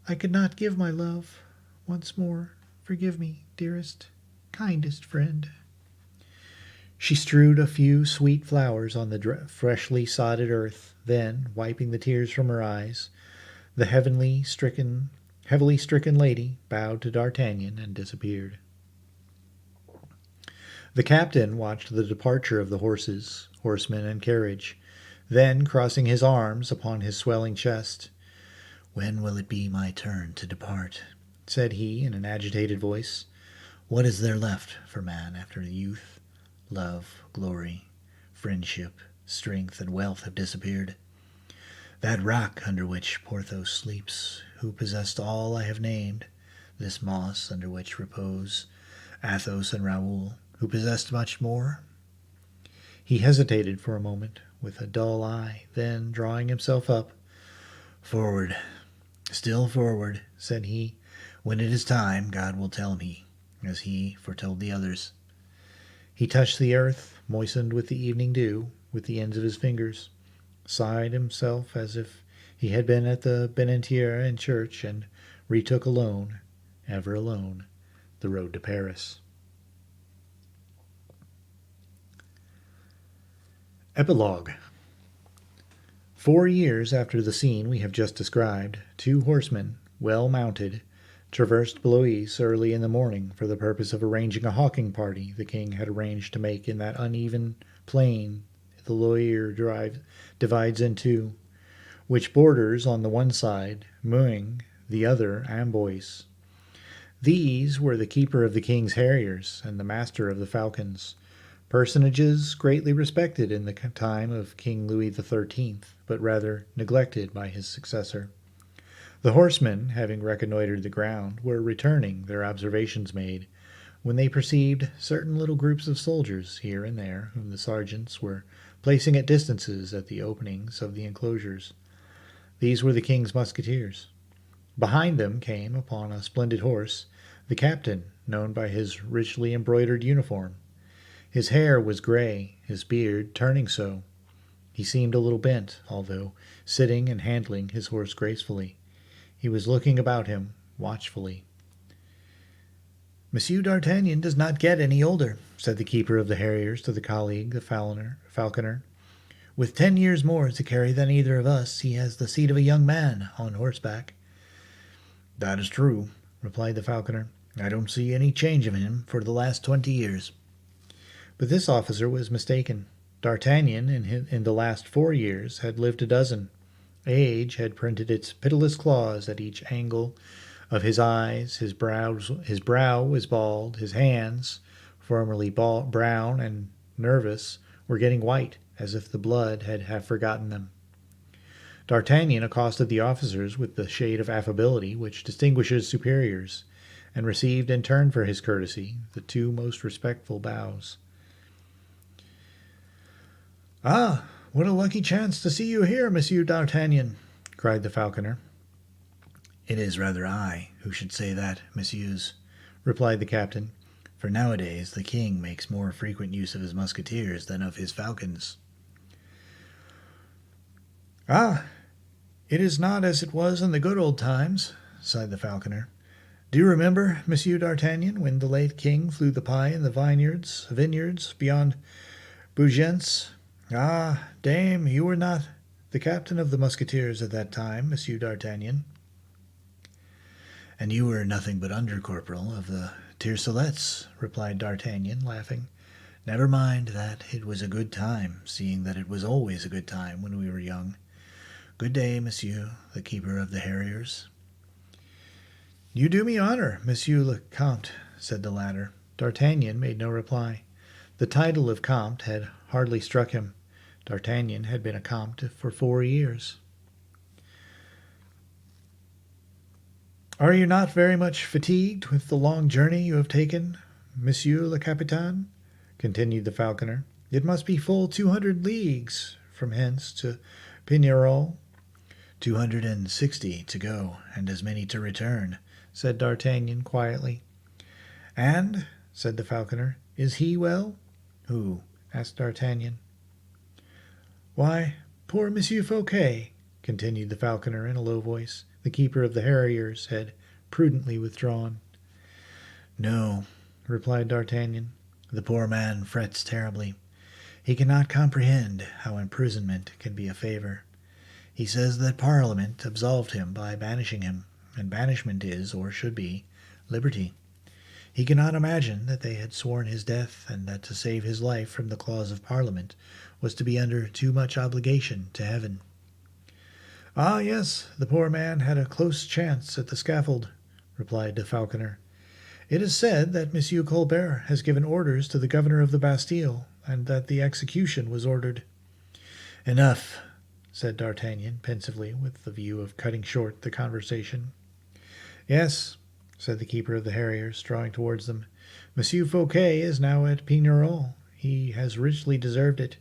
I could not give my love. Once more, forgive me, dearest, kindest friend. She strewed a few sweet flowers on the freshly sodded earth, then, wiping the tears from her eyes, the heavily stricken lady bowed to D'Artagnan and disappeared. The captain watched the departure of the horses, horsemen, and carriage. Then, crossing his arms upon his swelling chest, "When will it be my turn to depart?" said he in an agitated voice. "What is there left for man after youth, love, glory, friendship, strength, and wealth have disappeared? That rock under which Porthos sleeps, who possessed all I have named, this moss under which repose Athos and Raoul, who possessed much more? He hesitated for a moment, with a dull eye, then, drawing himself up, "Forward, still forward," said he. "When it is time, God will tell me, as he foretold the others." He touched the earth, moistened with the evening dew, with the ends of his fingers, sighed himself as if he had been at the Benentiere in church, and retook alone, ever alone, the road to Paris. Epilogue. 4 years after the scene we have just described, 2 horsemen, well mounted, traversed Blois early in the morning for the purpose of arranging a hawking party the king had arranged to make in that uneven plain the Loire divides into, which borders on the one side Meung, the other Amboise. These were the keeper of the king's harriers and the master of the falcons, personages greatly respected in the time of King Louis XIII, but rather neglected by his successor. The horsemen, having reconnoitred the ground, were returning, their observations made, when they perceived certain little groups of soldiers here and there, whom the sergeants were placing at distances at the openings of the enclosures. These were the king's musketeers. Behind them came, upon a splendid horse, the captain, known by his richly embroidered uniform. His hair was gray, his beard turning so. He seemed a little bent, although sitting and handling his horse gracefully. He was looking about him watchfully. "Monsieur d'Artagnan does not get any older," said the keeper of the harriers to the colleague, the falconer. "With 10 years more to carry than either of us, he has the seat of a young man on horseback." "That is true," replied the falconer. "I don't see any change in him for the last 20 years. But this officer was mistaken. D'Artagnan, in the last 4 years, had lived a dozen. Age had printed its pitiless claws at each angle of his eyes. His brow was bald. His hands, formerly brown and nervous, were getting white, as if the blood had half forgotten them. D'Artagnan accosted the officers with the shade of affability which distinguishes superiors, and received in turn for his courtesy the 2 most respectful bows. "Ah, what a lucky chance to see you here, Monsieur d'Artagnan!" cried the falconer. "It is rather I who should say that, messieurs," replied the captain, "for nowadays the king makes more frequent use of his musketeers than of his falcons." "Ah, it is not as it was in the good old times," sighed the falconer. "Do you remember, Monsieur d'Artagnan, when the late king flew the pie in the vineyards beyond Beaugence? Ah, dame, you were not the captain of the musketeers at that time, Monsieur d'Artagnan." "And you were nothing but under-corporal of the tiercelets," replied D'Artagnan, laughing. "Never mind that. It was a good time, seeing that it was always a good time when we were young. Good day, monsieur, the keeper of the harriers." "You do me honor, Monsieur le Comte," said the latter. D'Artagnan made no reply. The title of Comte had hardly struck him. D'Artagnan had been a Comte for 4 years. "Are you not very much fatigued with the long journey you have taken, Monsieur le Capitaine?" continued the falconer. "It must be full 200 leagues from hence to Pignerol." 260 to go, and as many to return," said D'Artagnan quietly. "And," said the falconer, "is he well?" "Who?" asked D'Artagnan. "Why, poor Monsieur Fouquet," continued the falconer in a low voice. The keeper of the harriers had prudently withdrawn. "No," replied D'Artagnan. "the poor man frets terribly. He cannot comprehend how imprisonment can be a favor. He says that Parliament absolved him by banishing him, and banishment is, or should be, liberty. He cannot imagine that they had sworn his death, and that to save his life from the claws of Parliament was to be under too much obligation to heaven." "Ah, yes, the poor man had a close chance at the scaffold," replied the falconer. "It is said that Monsieur Colbert has given orders to the governor of the Bastille, and that the execution was ordered." "Enough," said D'Artagnan pensively, with the view of cutting short the conversation. "Yes, said the keeper of the harriers, drawing towards them. Monsieur Fouquet is now at Pignerol. He has richly deserved it.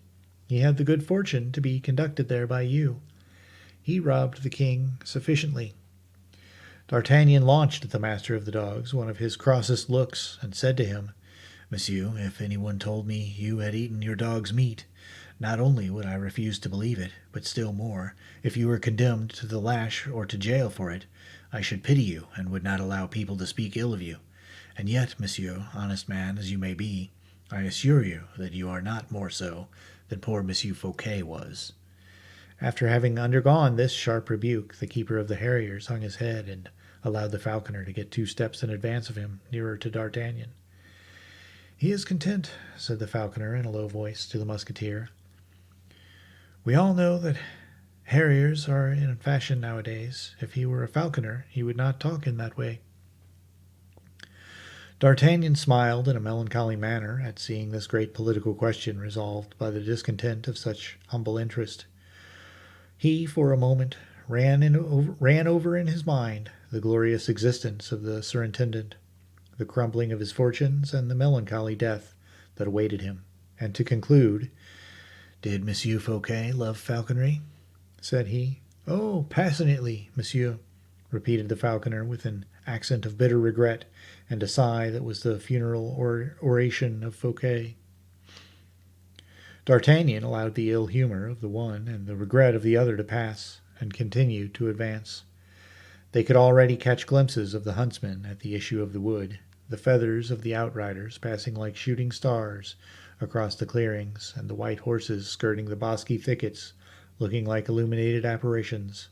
He had the good fortune to be conducted there by you. He robbed the king sufficiently. D'Artagnan launched at the master of the dogs one of his crossest looks, and said to him, Monsieur, if anyone told me you had eaten your dog's meat, not only would I refuse to believe it, but still more, if you were condemned to the lash or to jail for it, I should pity you, and would not allow people to speak ill of you. And yet, monsieur, honest man as you may be, I assure you that you are not more so than poor Monsieur Fouquet was. After having undergone this sharp rebuke, the keeper of the harriers hung his head and allowed the falconer to get 2 steps in advance of him, nearer to D'Artagnan. He is content, said the falconer in a low voice to the musketeer. We all know that harriers are in fashion nowadays. If he were a falconer, he would not talk in that way. D'Artagnan smiled in a melancholy manner at seeing this great political question resolved by the discontent of such humble interest. He, for a moment, ran over in his mind the glorious existence of the surintendant, the crumbling of his fortunes, and the melancholy death that awaited him. And to conclude, Did Monsieur Fouquet love falconry? Said he. Oh, passionately, monsieur, repeated the falconer with an accent of bitter regret and a sigh that was the funeral oration of Fouquet. D'Artagnan allowed the ill humor of the one and the regret of the other to pass, and continued to advance. They could already catch glimpses of the huntsmen at the issue of the wood, the feathers of the outriders passing like shooting stars across the clearings, and the white horses skirting the bosky thickets, looking like illuminated apparitions.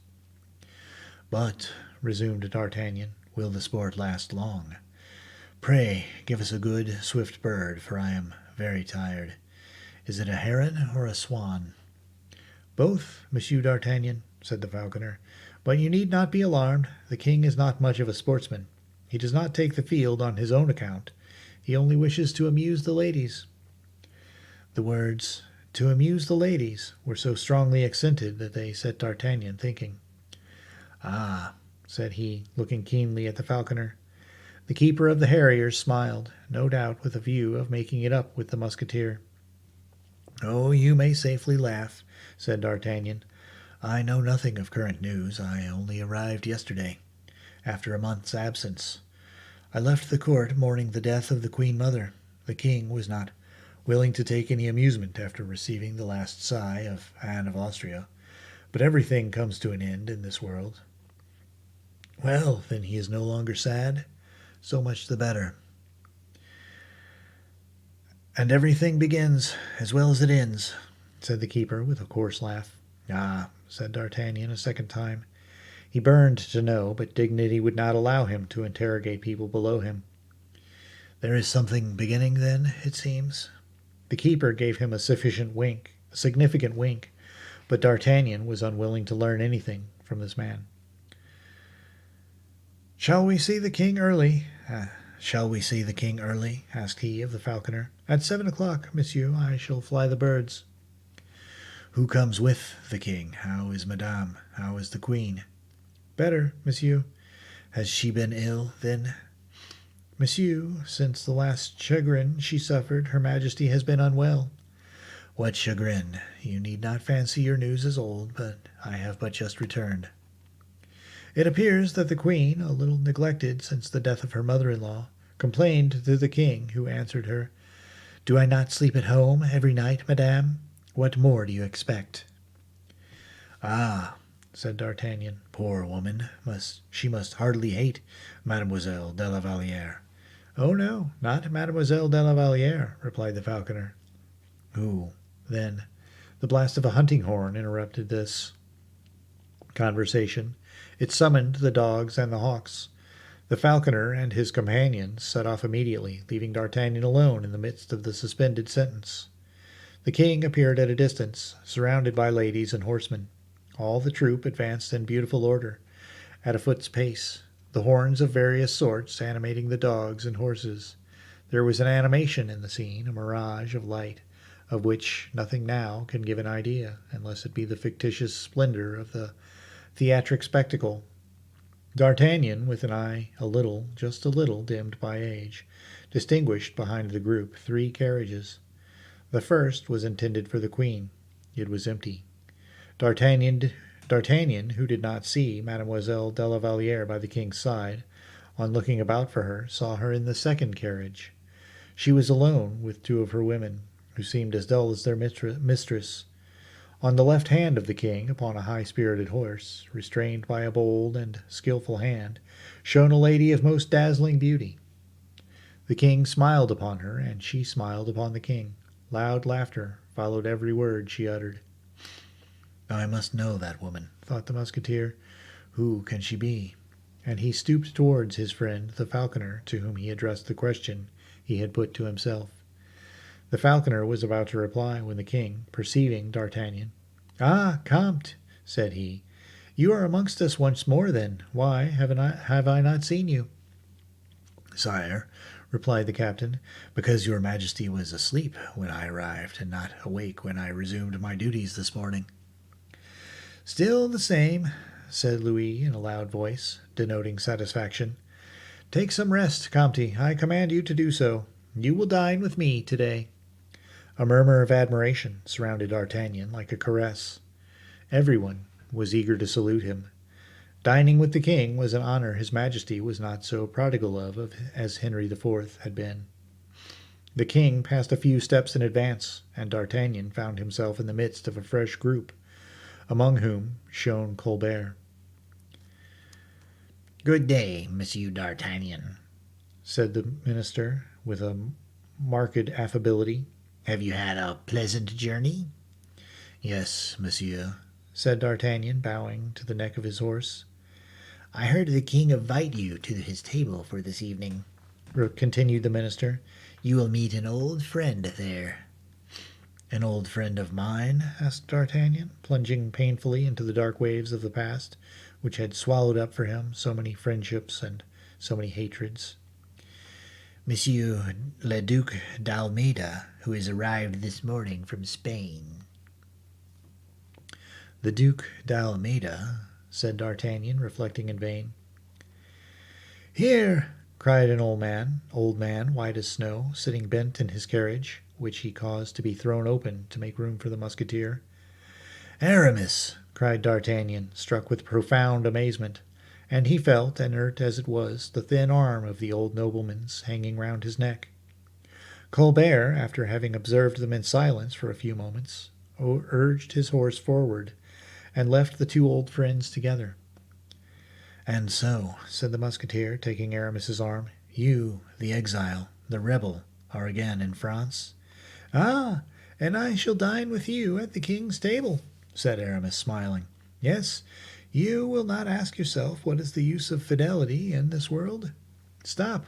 But, resumed D'Artagnan, will the sport last long? Pray, give us a good, swift bird, for I am very tired. Is it a heron or a swan? Both, Monsieur D'Artagnan, said the falconer. But you need not be alarmed. The king is not much of a sportsman. He does not take the field on his own account. He only wishes to amuse the ladies. The words, to amuse the ladies, were so strongly accented that they set D'Artagnan thinking. Ah, said he, looking keenly at the falconer. The keeper of the harriers smiled, no doubt with a view of making it up with the musketeer. Oh, you may safely laugh, said D'Artagnan. I know nothing of current news. I only arrived yesterday, after a month's absence. I left the court mourning the death of the Queen Mother. The king was not willing to take any amusement after receiving the last sigh of Anne of Austria, but everything comes to an end in this world. Well, then he is no longer sad? So much the better. And everything begins as well as it ends, said the keeper with a coarse laugh. Ah, said D'Artagnan a second time. He burned to know, but dignity would not allow him to interrogate people below him. There is something beginning, then, it seems. The keeper gave him a significant wink, but D'Artagnan was unwilling to learn anything from this man. Shall we see the king early? Shall we see the king early? Asked he of the falconer. At 7 o'clock, monsieur, I shall fly the birds. Who comes with the king? How is madame? How is the queen? Better, monsieur. Has she been ill, then? Monsieur, since the last chagrin she suffered, her majesty has been unwell. What chagrin? You need not fancy your news is old, but I have but just returned. It appears that the queen, a little neglected since the death of her mother-in-law, complained to the king, who answered her, Do I not sleep at home every night, madame? What more do you expect? Ah, said D'Artagnan, poor woman, she must heartily hate Mademoiselle de la Vallière. Oh, no, not Mademoiselle de la Vallière, replied the falconer. Who, then? The blast of a hunting horn interrupted this conversation. It summoned the dogs and the hawks. The falconer and his companions set off immediately, leaving D'Artagnan alone in the midst of the suspended sentence. The king appeared at a distance, surrounded by ladies and horsemen. All the troop advanced in beautiful order, at a foot's pace, the horns of various sorts animating the dogs and horses. There was an animation in the scene, a mirage of light, of which nothing now can give an idea, unless it be the fictitious splendor of the theatric spectacle. D'Artagnan, with an eye just a little dimmed by age, distinguished behind the group 3 carriages. The first was intended for the queen. It was empty. D'Artagnan, who did not see Mademoiselle de la Valliere by the king's side, on looking about for her, saw her in the second carriage. She was alone with 2 of her women, who seemed as dull as their mistress. On the left hand of the king, upon a high-spirited horse, restrained by a bold and skilful hand, shone a lady of most dazzling beauty. The king smiled upon her, and she smiled upon the king. Loud laughter followed every word she uttered. "I must know that woman," thought the musketeer. "Who can she be?" And he stooped towards his friend the falconer, to whom he addressed the question he had put to himself. The falconer was about to reply when the king, perceiving D'Artagnan, "Ah, Comte," said he, "you are amongst us once more, then. Why have I not seen you?" "Sire," replied the captain, "because your majesty was asleep when I arrived, and not awake when I resumed my duties this morning." "Still the same," said Louis in a loud voice, denoting satisfaction. "Take some rest, Comte. I command you to do so. You will dine with me today." A murmur of admiration surrounded D'Artagnan like a caress. Everyone was eager to salute him. Dining with the king was an honor his majesty was not so prodigal of as Henry IV had been. The king passed a few steps in advance, and D'Artagnan found himself in the midst of a fresh group, among whom shone Colbert. "Good day, Monsieur d'Artagnan," said the minister with a marked affability. "Have you had a pleasant journey?" "Yes, monsieur," said D'Artagnan, bowing to the neck of his horse. "I heard the king invite you to his table for this evening," continued the minister. "You will meet an old friend there." "An old friend of mine?" asked D'Artagnan, plunging painfully into the dark waves of the past, which had swallowed up for him so many friendships and so many hatreds. "Monsieur le Duc d'Almeida, who has arrived this morning from Spain." "The Duc d'Almeida," said D'Artagnan, reflecting in vain. "Here!" cried an old man, white as snow, sitting bent in his carriage, which he caused to be thrown open to make room for the musketeer. "Aramis!" cried D'Artagnan, struck with profound amazement, and he felt, inert as it was, the thin arm of the old nobleman's hanging round his neck. Colbert, after having observed them in silence for a few moments, urged his horse forward, and left the 2 old friends together. "And so," said the musketeer, taking Aramis's arm, "you, the exile, the rebel, are again in France?" "Ah, and I shall dine with you at the king's table," said Aramis, smiling. "Yes, you will not ask yourself what is the use of fidelity in this world? Stop,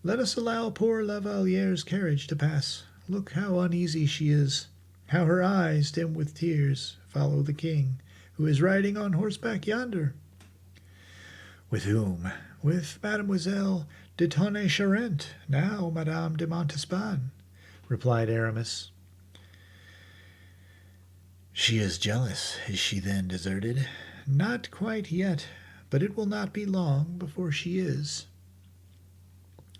let us allow poor La Valliere's carriage to pass. Look how uneasy she is, how her eyes, dim with tears, follow the king, who is riding on horseback yonder." "With whom?" "With Mademoiselle de Tonnay-Charente, now Madame de Montespan," replied Aramis. "She is jealous. Is she then deserted?" "Not quite yet, but it will not be long before she is."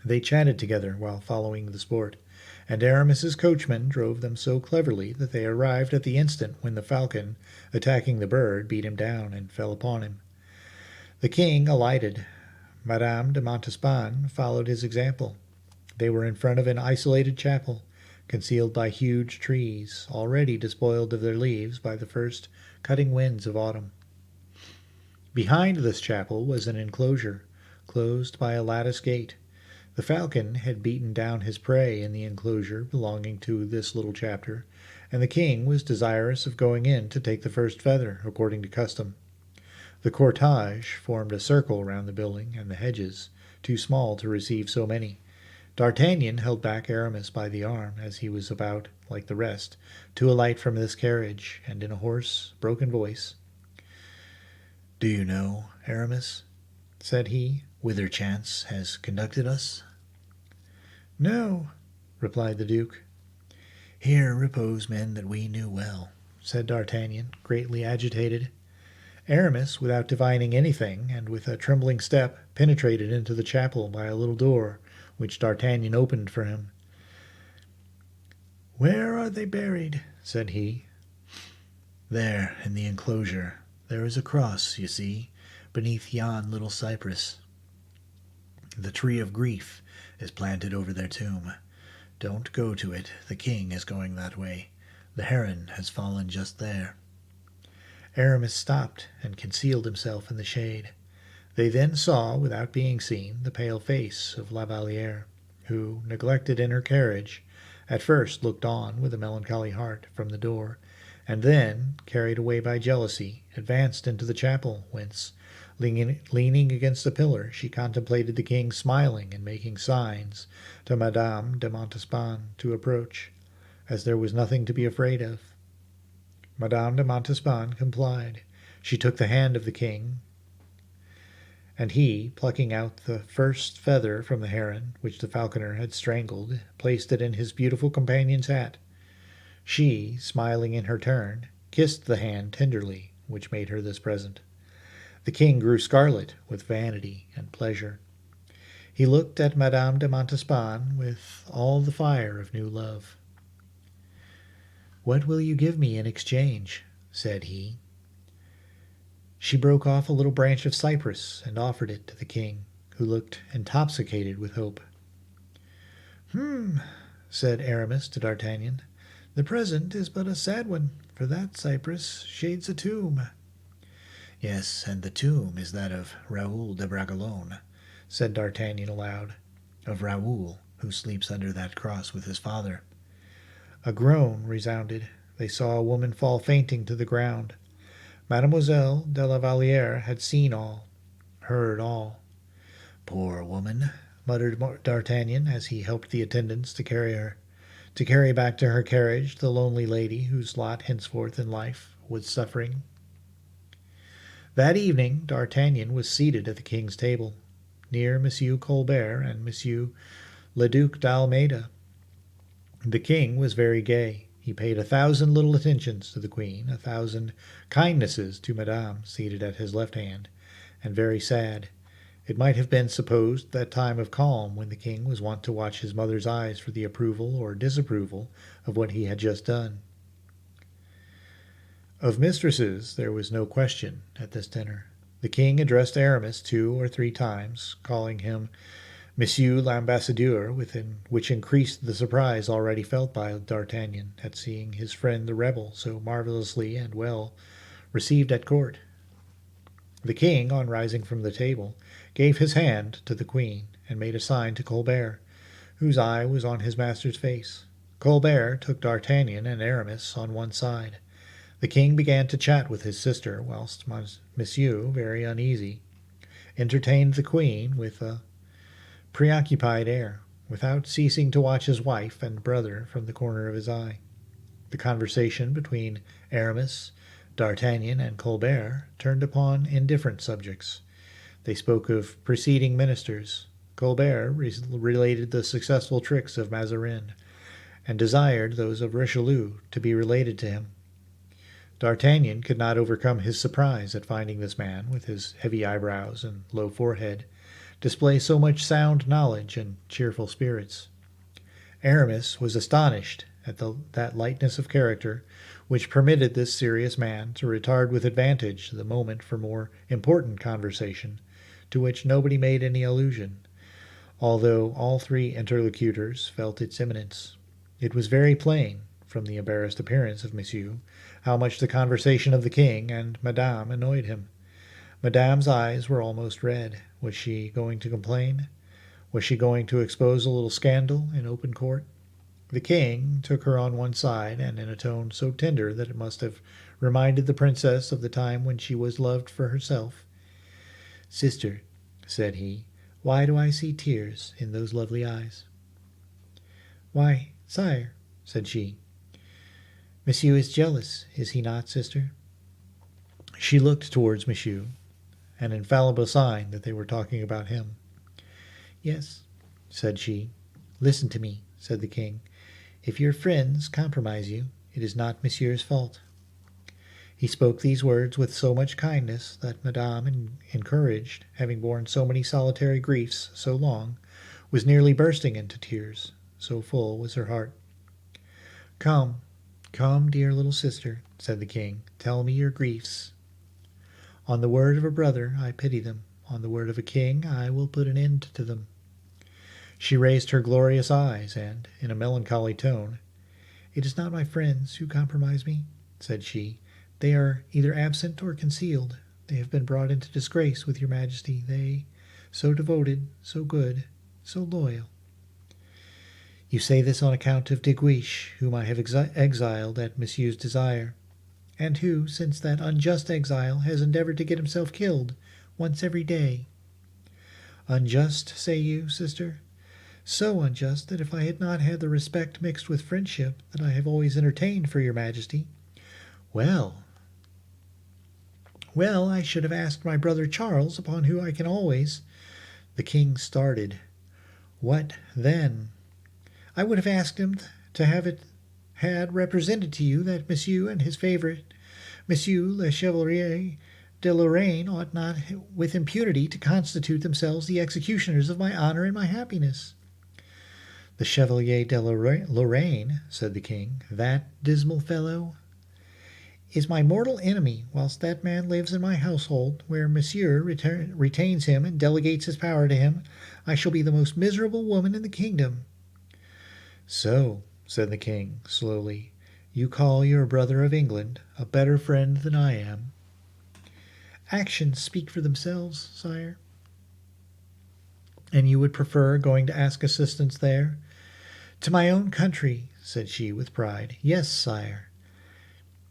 They chatted together while following the sport, and Aramis's coachman drove them so cleverly that they arrived at the instant when the falcon, attacking the bird, beat him down and fell upon him. The king alighted. Madame de Montespan followed his example. They were in front of an isolated chapel, concealed by huge trees, already despoiled of their leaves by the first cutting winds of autumn. Behind this chapel was an enclosure, closed by a lattice gate. The falcon had beaten down his prey in the enclosure belonging to this little chapter, and the king was desirous of going in to take the first feather, according to custom. The cortege formed a circle round the building and the hedges, too small to receive so many. D'Artagnan held back Aramis by the arm as he was about, like the rest, to alight from this carriage, and in a hoarse, broken voice, "Do you know, Aramis," said he, "whither chance has conducted us?" "No," replied the duke. "Here repose men that we knew well," said D'Artagnan, greatly agitated. Aramis, without divining anything, and with a trembling step, penetrated into the chapel by a little door, which D'Artagnan opened for him. "Where are they buried?" said he. "There, in the enclosure. There is a cross, you see, beneath yon little cypress. The tree of grief is planted over their tomb. Don't go to it. The king is going that way. The heron has fallen just there." Aramis stopped and concealed himself in the shade. They then saw, without being seen, the pale face of La Valliere, who, neglected in her carriage, at first looked on with a melancholy heart from the door, and then, carried away by jealousy, advanced into the chapel, whence, leaning against a pillar, she contemplated the king smiling and making signs to Madame de Montespan to approach, as there was nothing to be afraid of. Madame de Montespan complied. She took the hand of the king, and he, plucking out the first feather from the heron, which the falconer had strangled, placed it in his beautiful companion's hat. She, smiling in her turn, kissed the hand tenderly, which made her this present. The king grew scarlet with vanity and pleasure. He looked at Madame de Montespan with all the fire of new love. "What will you give me in exchange?" said he. She broke off a little branch of cypress and offered it to the king, who looked intoxicated with hope. Said Aramis to D'Artagnan. "The present is but a sad one, for that cypress shades a tomb." "Yes, and the tomb is that of Raoul de Bragelonne," said D'Artagnan aloud. "Of Raoul, who sleeps under that cross with his father." A groan resounded. They saw a woman fall fainting to the ground. Mademoiselle de la Valliere had seen all, heard all. "Poor woman," muttered D'Artagnan as he helped the attendants to carry back to her carriage the lonely lady whose lot henceforth in life was suffering. That evening D'Artagnan was seated at the king's table, near Monsieur Colbert and Monsieur le Duc d'Almeida. The king was very gay. He paid 1,000 little attentions to the queen, 1,000 kindnesses to Madame, seated at his left hand, and very sad. It might have been supposed that time of calm when the king was wont to watch his mother's eyes for the approval or disapproval of what he had just done. Of mistresses there was no question at this dinner. The king addressed Aramis 2 or 3 times, calling him Monsieur l'Ambassadeur, which increased the surprise already felt by D'Artagnan at seeing his friend the rebel so marvellously and well received at court. The king, on rising from the table, gave his hand to the queen and made a sign to Colbert, whose eye was on his master's face. Colbert took D'Artagnan and Aramis on one side. The king began to chat with his sister, whilst Monsieur, very uneasy, entertained the queen with a preoccupied air, without ceasing to watch his wife and brother from the corner of his eye. The conversation between Aramis, D'Artagnan, and Colbert turned upon indifferent subjects. They spoke of preceding ministers. Colbert related the successful tricks of Mazarin, and desired those of Richelieu to be related to him. D'Artagnan could not overcome his surprise at finding this man, with his heavy eyebrows and low forehead, display so much sound knowledge and cheerful spirits. Aramis was astonished at that lightness of character which permitted this serious man to retard with advantage the moment for more important conversation, to which nobody made any allusion, although all 3 interlocutors felt its imminence. It was very plain, from the embarrassed appearance of Monsieur, how much the conversation of the king and Madame annoyed him. Madame's eyes were almost red. Was she going to complain? Was she going to expose a little scandal in open court? The king took her on one side, and in a tone so tender that it must have reminded the princess of the time when she was loved for herself. "Sister," said he, "why do I see tears in those lovely eyes?" "Why, sire," said she, "Monsieur is jealous, is he not, sister?" She looked towards Monsieur, an infallible sign that they were talking about him. "Yes," said she. "Listen to me," said the king. "If your friends compromise you, it is not Monsieur's fault." He spoke these words with so much kindness that Madame, encouraged, having borne so many solitary griefs so long, was nearly bursting into tears, so full was her heart. "Come, come, dear little sister," said the king, "tell me your griefs. On the word of a brother, I pity them. On the word of a king, I will put an end to them." She raised her glorious eyes, and, in a melancholy tone, "It is not my friends who compromise me," said she. "They are either absent or concealed. They have been brought into disgrace with your majesty. They, so devoted, so good, so loyal. You say this on account of De Guiche, whom I have exiled at Monsieur's desire, and who, since that unjust exile, has endeavored to get himself killed once every day. Unjust, say you, sister? So unjust that if I had not had the respect mixed with friendship that I have always entertained for your majesty, well, I should have asked my brother Charles, upon whom I can always—" The king started. "What then?" "I would have asked him to have it had represented to you that Monsieur and his favourite, Monsieur le Chevalier de Lorraine, ought not with impunity to constitute themselves the executioners of my honour and my happiness." "The Chevalier de Lorraine," said the king, "that dismal fellow—" "Is my mortal enemy whilst that man lives in my household, where Monsieur retains him and delegates his power to him. I shall be the most miserable woman in the kingdom." "So," said the king, slowly, "you call your brother of England a better friend than I am?" "Actions speak for themselves, sire." "And you would prefer going to ask assistance there?" "To my own country," said she with pride. "Yes, sire."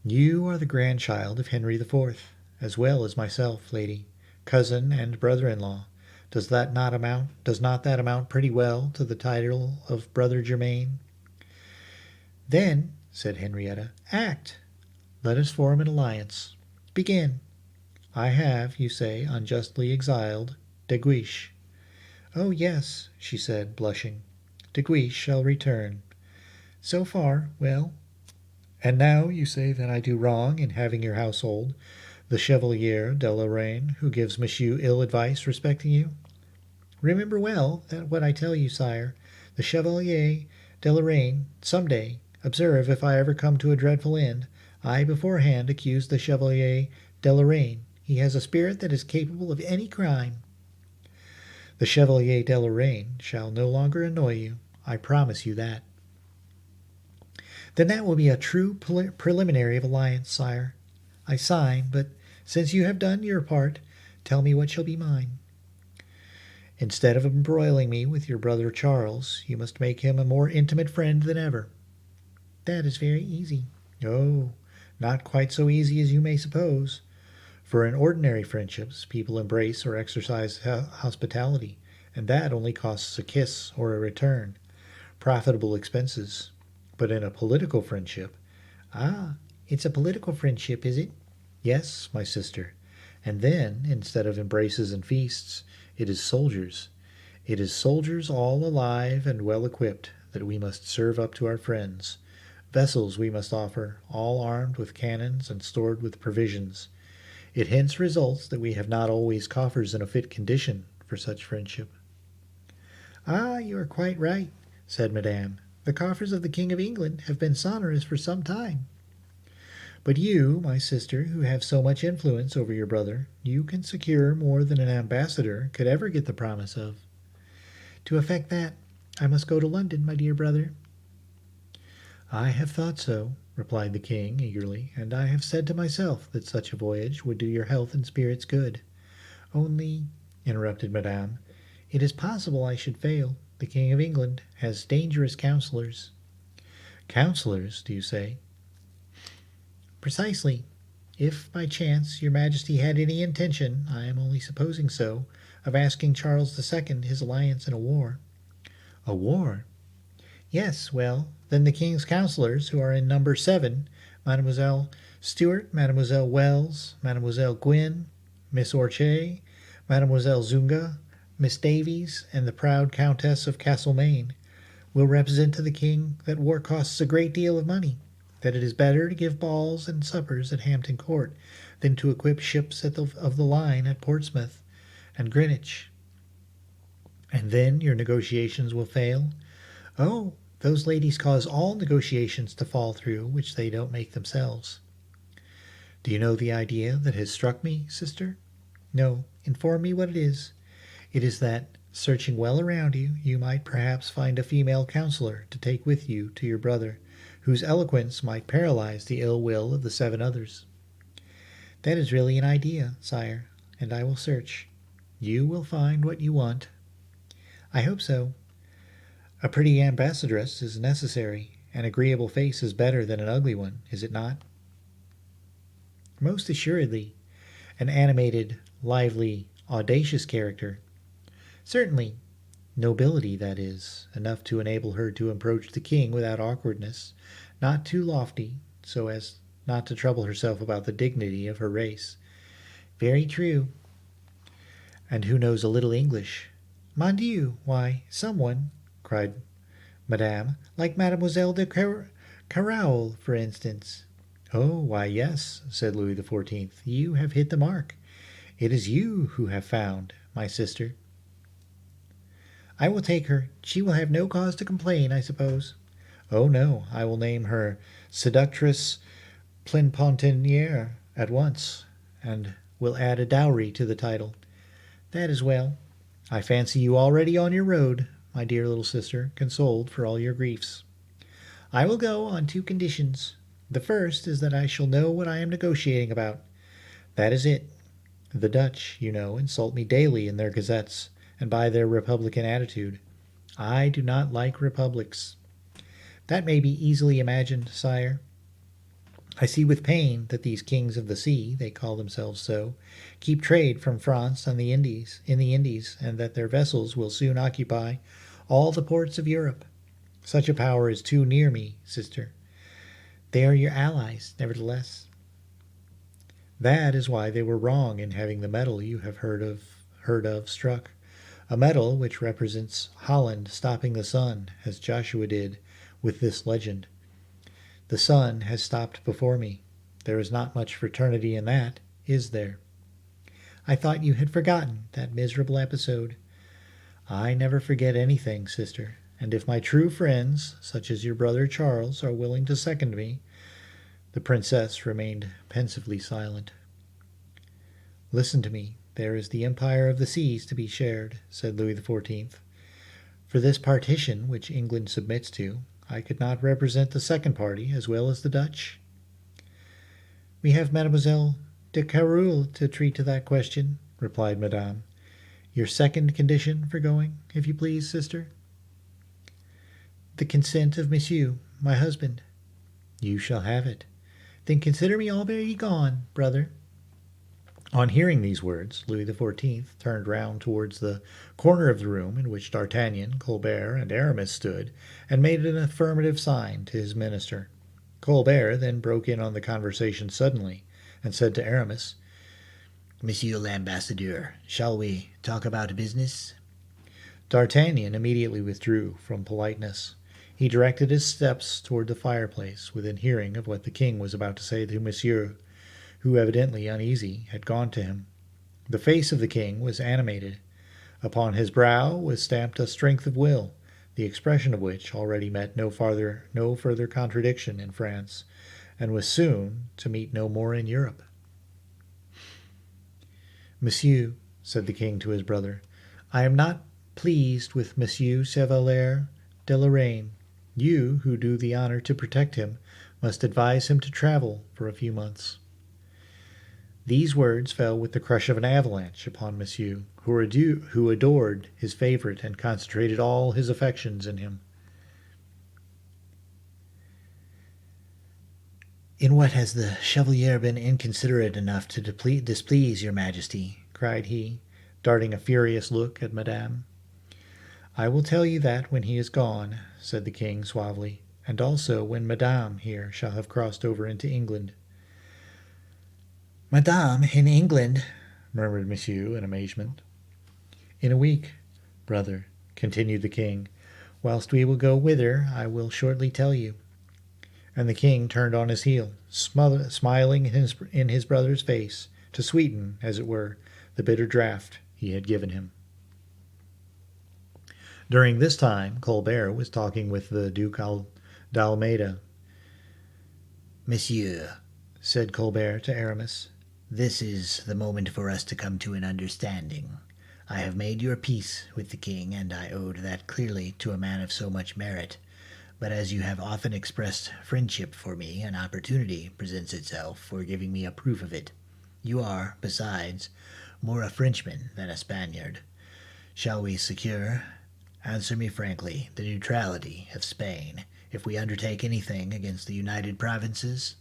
"You are the grandchild of Henry IV., as well as myself, lady, cousin and brother-in-law. Does not that amount pretty well to the title of brother germain?" "Then," said Henrietta, "act. Let us form an alliance. Begin. I have, you say, unjustly exiled De Guiche." "Oh, yes," she said, blushing. "De Guiche shall return. So far, well. And now you say that I do wrong in having your household, the Chevalier de Lorraine, who gives Monsieur ill advice respecting you. Remember well that what I tell you, sire, the Chevalier de Lorraine, some day, observe, if I ever come to a dreadful end, I beforehand accuse the Chevalier de Lorraine. He has a spirit that is capable of any crime. The Chevalier de Lorraine shall no longer annoy you. I promise you that." "Then that will be a true preliminary of alliance, sire. I sign, but since you have done your part, tell me what shall be mine." "Instead of embroiling me with your brother Charles, you must make him a more intimate friend than ever." "That is very easy." "Oh, not quite so easy as you may suppose. For in ordinary friendships people embrace or exercise hospitality, and that only costs a kiss or a return, profitable expenses. But in a political friendship—" "Ah, it's a political friendship, is it?" "Yes, my sister. And then, instead of embraces and feasts, it is soldiers. It is soldiers all alive and well equipped that we must serve up to our friends. Vessels we must offer, all armed with cannons and stored with provisions. It hence results that we have not always coffers in a fit condition for such friendship." "Ah, you are quite right," said Madame. "The coffers of the King of England have been sonorous for some time. But you, my sister, who have so much influence over your brother, you can secure more than an ambassador could ever get the promise of." "To effect that, I must go to London, my dear brother." "I have thought so," replied the king eagerly, "and I have said to myself that such a voyage would do your health and spirits good." "Only," interrupted Madame, "it is possible I should fail. The King of England has dangerous counsellors." "Counsellors, do you say?" "Precisely. If, by chance, your majesty had any intention, I am only supposing so, of asking Charles II his alliance in a war." "A war?" "Yes, well, then the king's counsellors, who are in number 7, Mademoiselle Stuart, Mademoiselle Wells, Mademoiselle Gwynne, Miss Orchay, Mademoiselle Zunga, Miss Davies, and the proud Countess of Castlemaine, will represent to the king that war costs a great deal of money, that it is better to give balls and suppers at Hampton Court than to equip ships of the line at Portsmouth and Greenwich. And then your negotiations will fail? Oh, those ladies cause all negotiations to fall through which they don't make themselves. Do you know the idea that has struck me, sister? No, inform me what it is. It is that, searching well around you, you might perhaps find a female counselor to take with you to your brother, whose eloquence might paralyze the ill will of the 7 others. That is really an idea, sire, and I will search. You will find what you want. I hope so. A pretty ambassadress is necessary. An agreeable face is better than an ugly one, is it not? Most assuredly. An animated, lively, audacious character. Certainly. Nobility, that is, enough to enable her to approach the king without awkwardness, not too lofty, so as not to trouble herself about the dignity of her race. Very true. And who knows a little English? Mon Dieu, why, someone, cried Madame, like Mademoiselle de Carraul, for instance. Oh, why, yes, said Louis XIV. You have hit the mark. It is you who have found, my sister. I will take her. She will have no cause to complain, I suppose. Oh, no, I will name her seductress plenipotentiaire at once, and will add a dowry to the title. That is well. I fancy you already on your road, my dear little sister, consoled for all your griefs. I will go on 2 conditions. The first is that I shall know what I am negotiating about. That is it. The Dutch, you know, insult me daily in their gazettes, and by their republican attitude. I do not like republics. That may be easily imagined, sire. I see with pain that these kings of the sea, they call themselves so, keep trade from France in the Indies, and that their vessels will soon occupy all the ports of Europe. Such a power is too near me, sister. They are your allies, nevertheless. That is why they were wrong in having the medal you have heard of struck, a medal which represents Holland stopping the sun, as Joshua did, with this legend. The sun has stopped before me. There is not much fraternity in that, is there? I thought you had forgotten that miserable episode. I never forget anything, sister, and if my true friends, such as your brother Charles, are willing to second me. The princess remained pensively silent. Listen to me. There is the empire of the seas to be shared, said Louis XIV. For this partition which England submits to, I could not represent the second party as well as the Dutch. We have Mademoiselle de Carraul to treat to that question, replied Madame. Your second condition for going, if you please, sister? The consent of Monsieur, my husband. You shall have it. Then consider me already gone, brother. On hearing these words, Louis XIV turned round towards the corner of the room in which D'Artagnan, Colbert, and Aramis stood, and made an affirmative sign to his minister. Colbert then broke in on the conversation suddenly, and said to Aramis, Monsieur l'Ambassadeur, shall we talk about business? D'Artagnan immediately withdrew from politeness. He directed his steps toward the fireplace, within hearing of what the king was about to say to Monsieur, who, evidently uneasy, had gone to him. The face of the king was animated. Upon his brow was stamped a strength of will, the expression of which already met no further contradiction in France, and was soon to meet no more in Europe. Monsieur, said the king to his brother, I am not pleased with Monsieur Chevalier de Lorraine. You, who do the honor to protect him, must advise him to travel for a few months. These words fell with the crush of an avalanche upon Monsieur, who adored his favorite and concentrated all his affections in him. In what has the Chevalier been inconsiderate enough to displease your Majesty? Cried he, darting a furious look at Madame. I will tell you that when he is gone, said the king suavely, and also when Madame here shall have crossed over into England. Madame in England, murmured Monsieur in amazement. In a week, brother, continued the king, whilst we will go whither I will shortly tell you. And the king turned on his heel, smiling in his brother's face, to sweeten, as it were, the bitter draught he had given him. During this time, Colbert was talking with the Duke d'Almeida. Monsieur, said Colbert to Aramis, this is the moment for us to come to an understanding. I have made your peace with the king, and I owed that clearly to a man of so much merit. But as you have often expressed friendship for me, an opportunity presents itself for giving me a proof of it. You are, besides, more a Frenchman than a Spaniard. Shall we secure, answer me frankly, the neutrality of Spain, if we undertake anything against the United Provinces?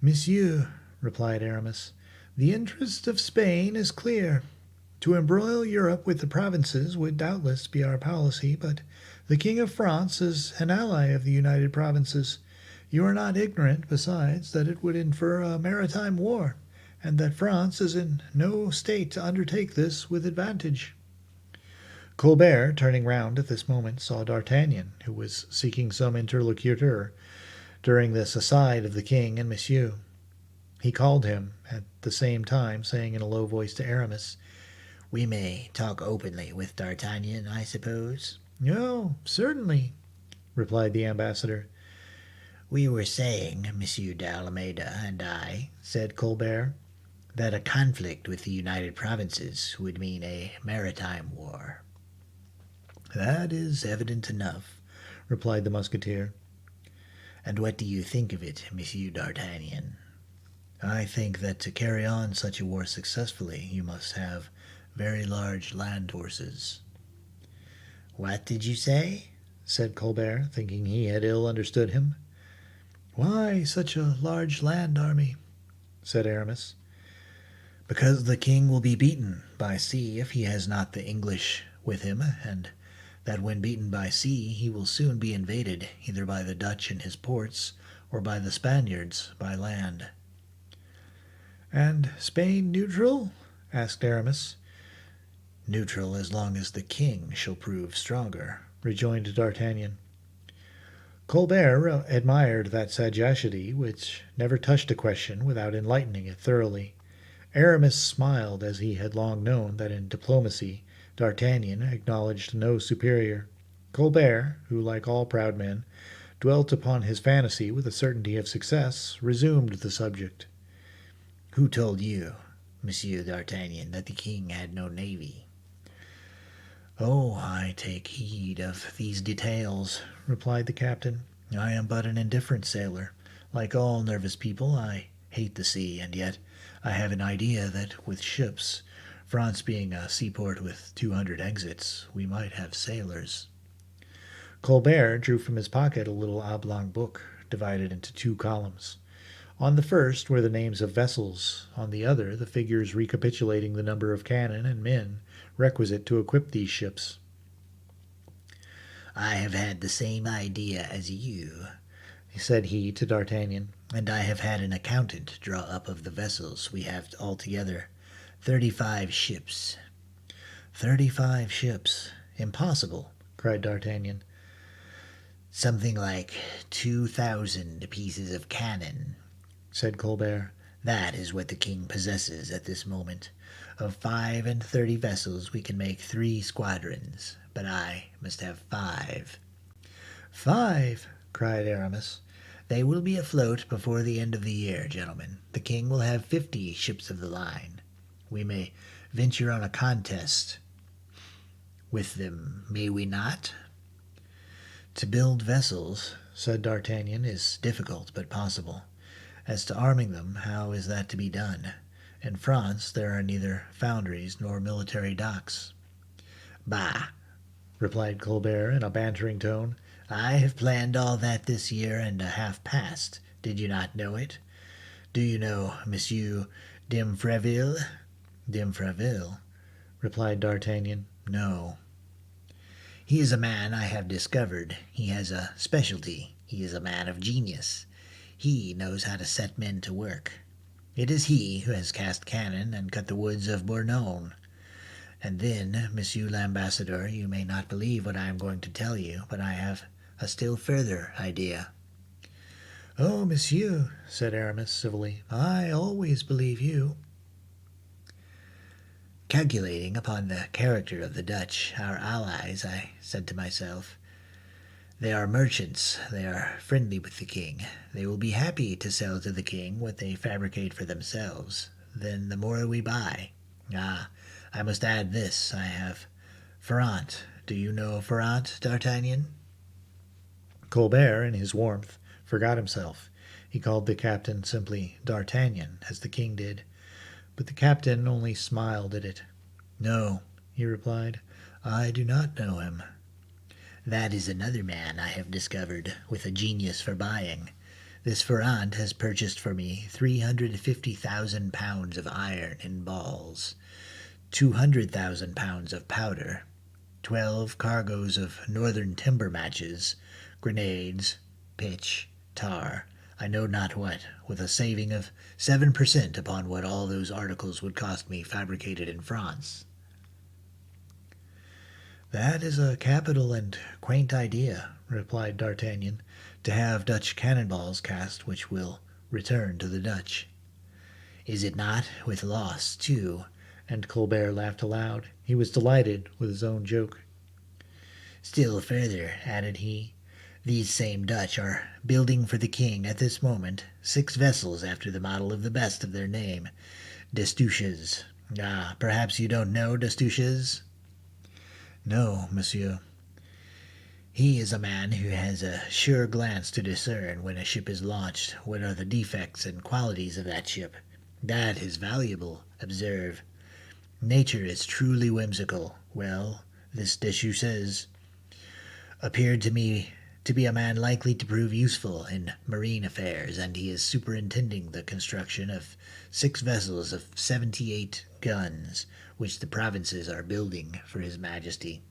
Monsieur, replied Aramis, the interest of Spain is clear. To embroil Europe with the provinces would doubtless be our policy, but the King of France is an ally of the United Provinces. You are not ignorant, besides, that it would infer a maritime war, and that France is in no state to undertake this with advantage. Colbert, turning round at this moment, saw D'Artagnan, who was seeking some interlocutor during this aside of the king and Monsieur. He called him, at the same time saying in a low voice to Aramis, "We may talk openly with D'Artagnan, I suppose?" "No, certainly," replied the ambassador. "We were saying, Monsieur d'Almeida and I," said Colbert, "that a conflict with the United Provinces would mean a maritime war." "That is evident enough," replied the Musketeer. "And what do you think of it, Monsieur d'Artagnan?" "I think that to carry on such a war successfully you must have very large land forces." "What did you say?" said Colbert, thinking he had ill understood him. "Why such a large land army?" said Aramis. "Because the king will be beaten by sea if he has not the English with him, and that when beaten by sea he will soon be invaded either by the Dutch in his ports or by the Spaniards by land." "And Spain neutral?" asked Aramis. "Neutral as long as the king shall prove stronger," rejoined D'Artagnan. Colbert admired that sagacity which never touched a question without enlightening it thoroughly. Aramis smiled, as he had long known that in diplomacy D'Artagnan acknowledged no superior. Colbert, who, like all proud men, dwelt upon his fantasy with a certainty of success, resumed the subject. "Who told you, Monsieur d'Artagnan, that the king had no navy?" "Oh, I take heed of these details," replied the captain. "I am but an indifferent sailor. Like all nervous people, I hate the sea, and yet I have an idea that with ships, France being a seaport with 200 exits, we might have sailors." Colbert drew from his pocket a little oblong book, divided into 2 columns. On the first were the names of vessels, on the other the figures recapitulating the number of cannon and men requisite to equip these ships. "I have had the same idea as you," said he to D'Artagnan, "and I have had an accountant draw up of the vessels. We have altogether 35 ships." 35 ships? Impossible, cried D'Artagnan. "Something like 2,000 pieces of cannon," said Colbert. "That is what the king possesses at this moment. Of 35 vessels we can make 3 squadrons, but I must have 5. 5? cried Aramis. "They will be afloat before the end of the year, gentlemen. The king will have 50 ships of the line. We may venture on a contest with them, may we not?" "To build vessels," said D'Artagnan, "is difficult but possible. As to arming them, how is that to be done? In France there are neither foundries nor military docks." "Bah!" replied Colbert in a bantering tone. "I have planned all that this year and a half past. Did you not know it? Do you know Monsieur d'Imfreville?" "D'Imfreville?" replied D'Artagnan. "No." "He is a man I have discovered. He has a specialty. He is a man of genius. He knows how to set men to work. It is he who has cast cannon and cut the woods of Bournon. And then, Monsieur l'Ambassadeur, you may not believe what I am going to tell you, but I have a still further idea." "Oh, monsieur," said Aramis civilly, "I always believe you." Calculating upon the character of the Dutch, our allies, I said to myself, they are merchants, they are friendly with the king, they will be happy to sell to the king what they fabricate for themselves. Then the more we buy. Ah, I must add this, I have Ferrand. Do you know Ferrand, D'Artagnan? Colbert, in his warmth, forgot himself. He called the captain simply D'Artagnan, as the king did, but the captain only smiled at it. No, he replied, I do not know him. That is another man I have discovered with a genius for buying. This Ferrand has purchased for me 350,000 pounds of iron in balls, 200,000 pounds of powder, 12 cargoes of northern timber matches, grenades, pitch, tar, I know not what, with a saving of 7% upon what all those articles would cost me fabricated in France. "That is a capital and quaint idea," replied D'Artagnan, "to have Dutch cannonballs cast which will return to the Dutch. Is it not, with loss, too?" And Colbert laughed aloud. He was delighted with his own joke. "Still further," added he, "these same Dutch are building for the king at this moment 6 vessels after the model of the best of their name, Destouches. Ah, perhaps you don't know Destouches?" "No, monsieur." "He is a man who has a sure glance to discern, when a ship is launched, what are the defects and qualities of that ship. That is valuable, observe. Nature is truly whimsical. Well, this Destouches appeared to me to be a man likely to prove useful in marine affairs, and he is superintending the construction of 6 vessels of 78 guns, which the provinces are building for his majesty.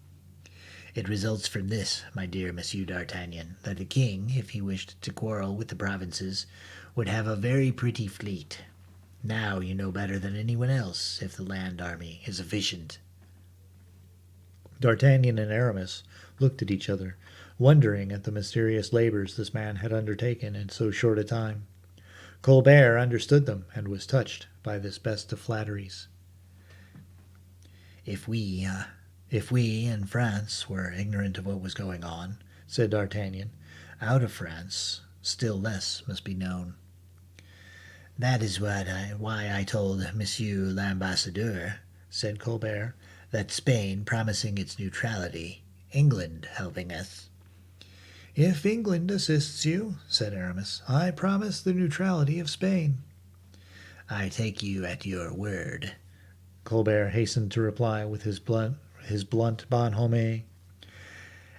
It results from this, my dear Monsieur d'Artagnan, that the king, if he wished to quarrel with the provinces, would have a very pretty fleet. Now you know better than anyone else if the land army is efficient." D'Artagnan and Aramis looked at each other, wondering at the mysterious labors this man had undertaken in so short a time. Colbert understood them and was touched by this best of flatteries. If we in France were ignorant of what was going on," said D'Artagnan, "out of France still less must be known." "That is why I told Monsieur l'Ambassadeur," said Colbert, "that Spain promising its neutrality, England helping us." "If England assists you," said Aramis, "I promise the neutrality of Spain." "I take you at your word," Colbert hastened to reply with his blunt bonhomie.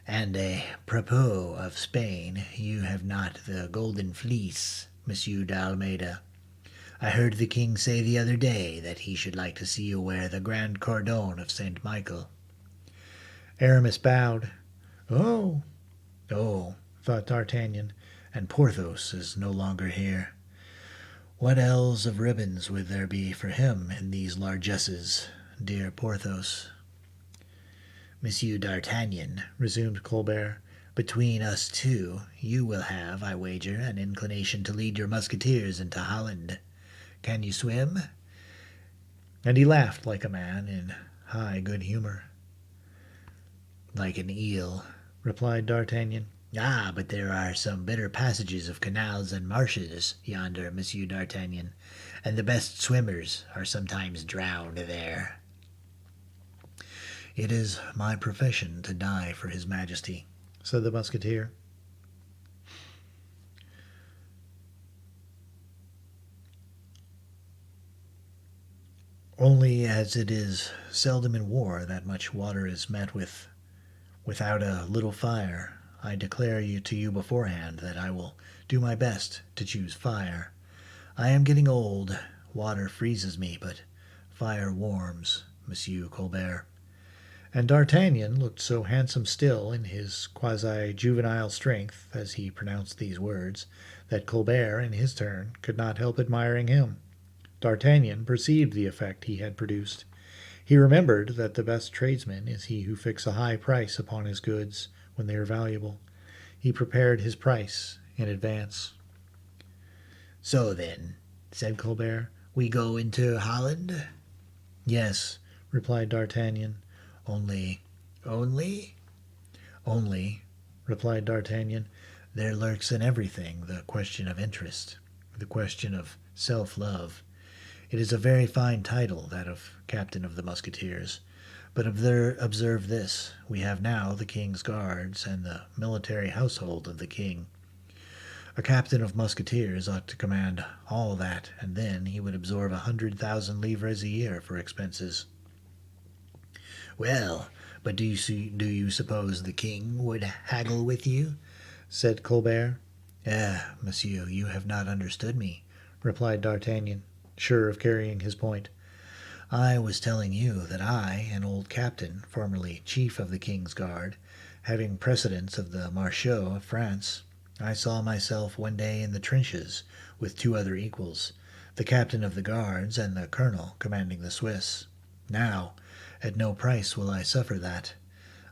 "And a propos of Spain, you have not the golden fleece, Monsieur d'Almeida. I heard the king say the other day that he should like to see you wear the grand cordon of St. Michael." Aramis bowed. "Oh," "Oh," thought D'Artagnan, "and Porthos is no longer here. What ells of ribbons would there be for him in these largesses, dear Porthos?" "Monsieur d'Artagnan," resumed Colbert, "between us two, you will have, I wager, an inclination to lead your musketeers into Holland. Can you swim?" And he laughed like a man in high good humor. "Like an eel," replied D'Artagnan. "Ah, but there are some bitter passages of canals and marshes yonder, Monsieur d'Artagnan, and the best swimmers are sometimes drowned there." "It is my profession to die for his majesty," said the musketeer. "Only as it is seldom in war that much water is met with without a little fire, I declare to you beforehand that I will do my best to choose fire. I am getting old. Water freezes me, but fire warms, Monsieur Colbert." And D'Artagnan looked so handsome still in his quasi-juvenile strength as he pronounced these words, that Colbert, in his turn, could not help admiring him. D'Artagnan perceived the effect he had produced. He remembered that the best tradesman is he who fixes a high price upon his goods when they are valuable. He prepared his price in advance. So then, said Colbert, we go into Holland? Yes, replied D'Artagnan. Only, only, only, replied D'Artagnan, there lurks in everything the question of interest, the question of self-love. It is a very fine title, that of Captain of the Musketeers. But observe this, we have now the King's Guards and the military household of the King. A captain of musketeers ought to command all that, and then he would absorb 100,000 livres a year for expenses. Well, but do you suppose the king would haggle with you? Said Colbert. Monsieur, you have not understood me, replied D'Artagnan, sure of carrying his point. I was telling you that I, an old captain, formerly chief of the King's Guard, having precedence of the Marshal of France, I saw myself one day in the trenches with two other equals, the captain of the guards and the colonel commanding the Swiss. Now, at no price will I suffer that.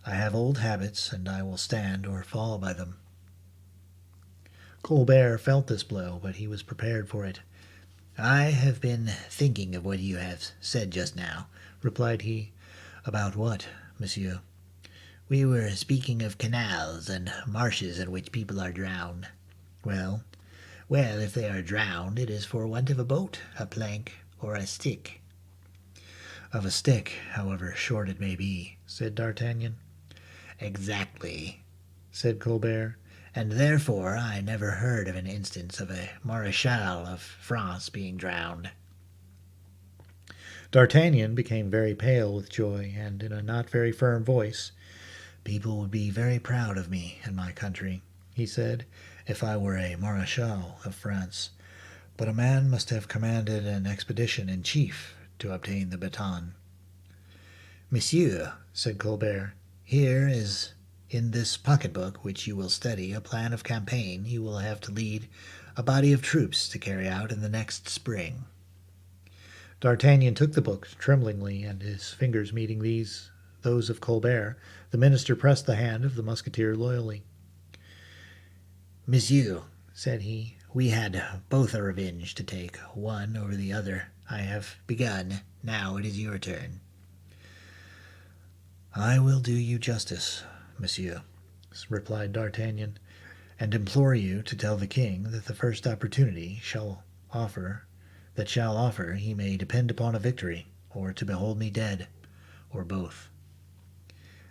I have old habits, and I will stand or fall by them. Colbert felt this blow, but he was prepared for it. I have been thinking of what you have said just now, replied he. About what, monsieur? We were speaking of canals and marshes in which people are drowned. Well, if they are drowned, it is for want of a boat, a plank, or a stick. Of a stick, however short it may be, said D'Artagnan. Exactly, said Colbert, and therefore I never heard of an instance of a Marechal of France being drowned. D'Artagnan became very pale with joy, and in a not very firm voice, People would be very proud of me in my country, he said, if I were a Marechal of France. But a man must have commanded an expedition in chief to obtain the baton. Monsieur, said Colbert, here is in this pocketbook which you will study a plan of campaign you will have to lead a body of troops to carry out in the next spring. D'Artagnan took the book tremblingly, and his fingers meeting those of Colbert, the minister pressed the hand of the musketeer loyally. Monsieur, said he, we had both a revenge to take, one over the other. I have begun. Now it is your turn. I will do you justice, monsieur, replied D'Artagnan, and implore you to tell the king that the first opportunity shall offer he may depend upon a victory, or to behold me dead, or both.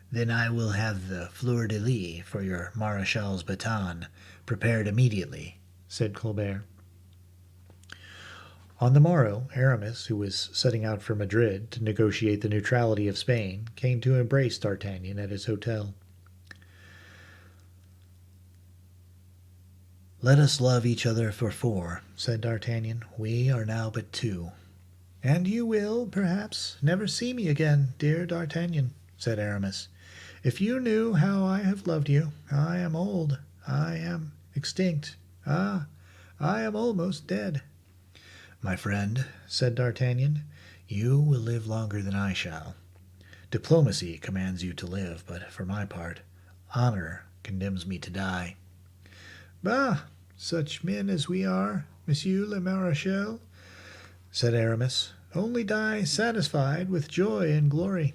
Then I will have the fleur-de-lis for your Marechal's baton prepared immediately, said Colbert. On the morrow, Aramis, who was setting out for Madrid to negotiate the neutrality of Spain, came to embrace D'Artagnan at his hotel. Let us love each other for 4, said D'Artagnan. We are now but 2. And you will, perhaps, never see me again, dear D'Artagnan, said Aramis. If you knew how I have loved you, I am old, I am extinct, I am almost dead. My friend, said D'Artagnan, you will live longer than I shall. Diplomacy commands you to live, but for my part, honor condemns me to die. Bah, such men as we are, Monsieur le Marechal, said Aramis, only die satisfied with joy and glory.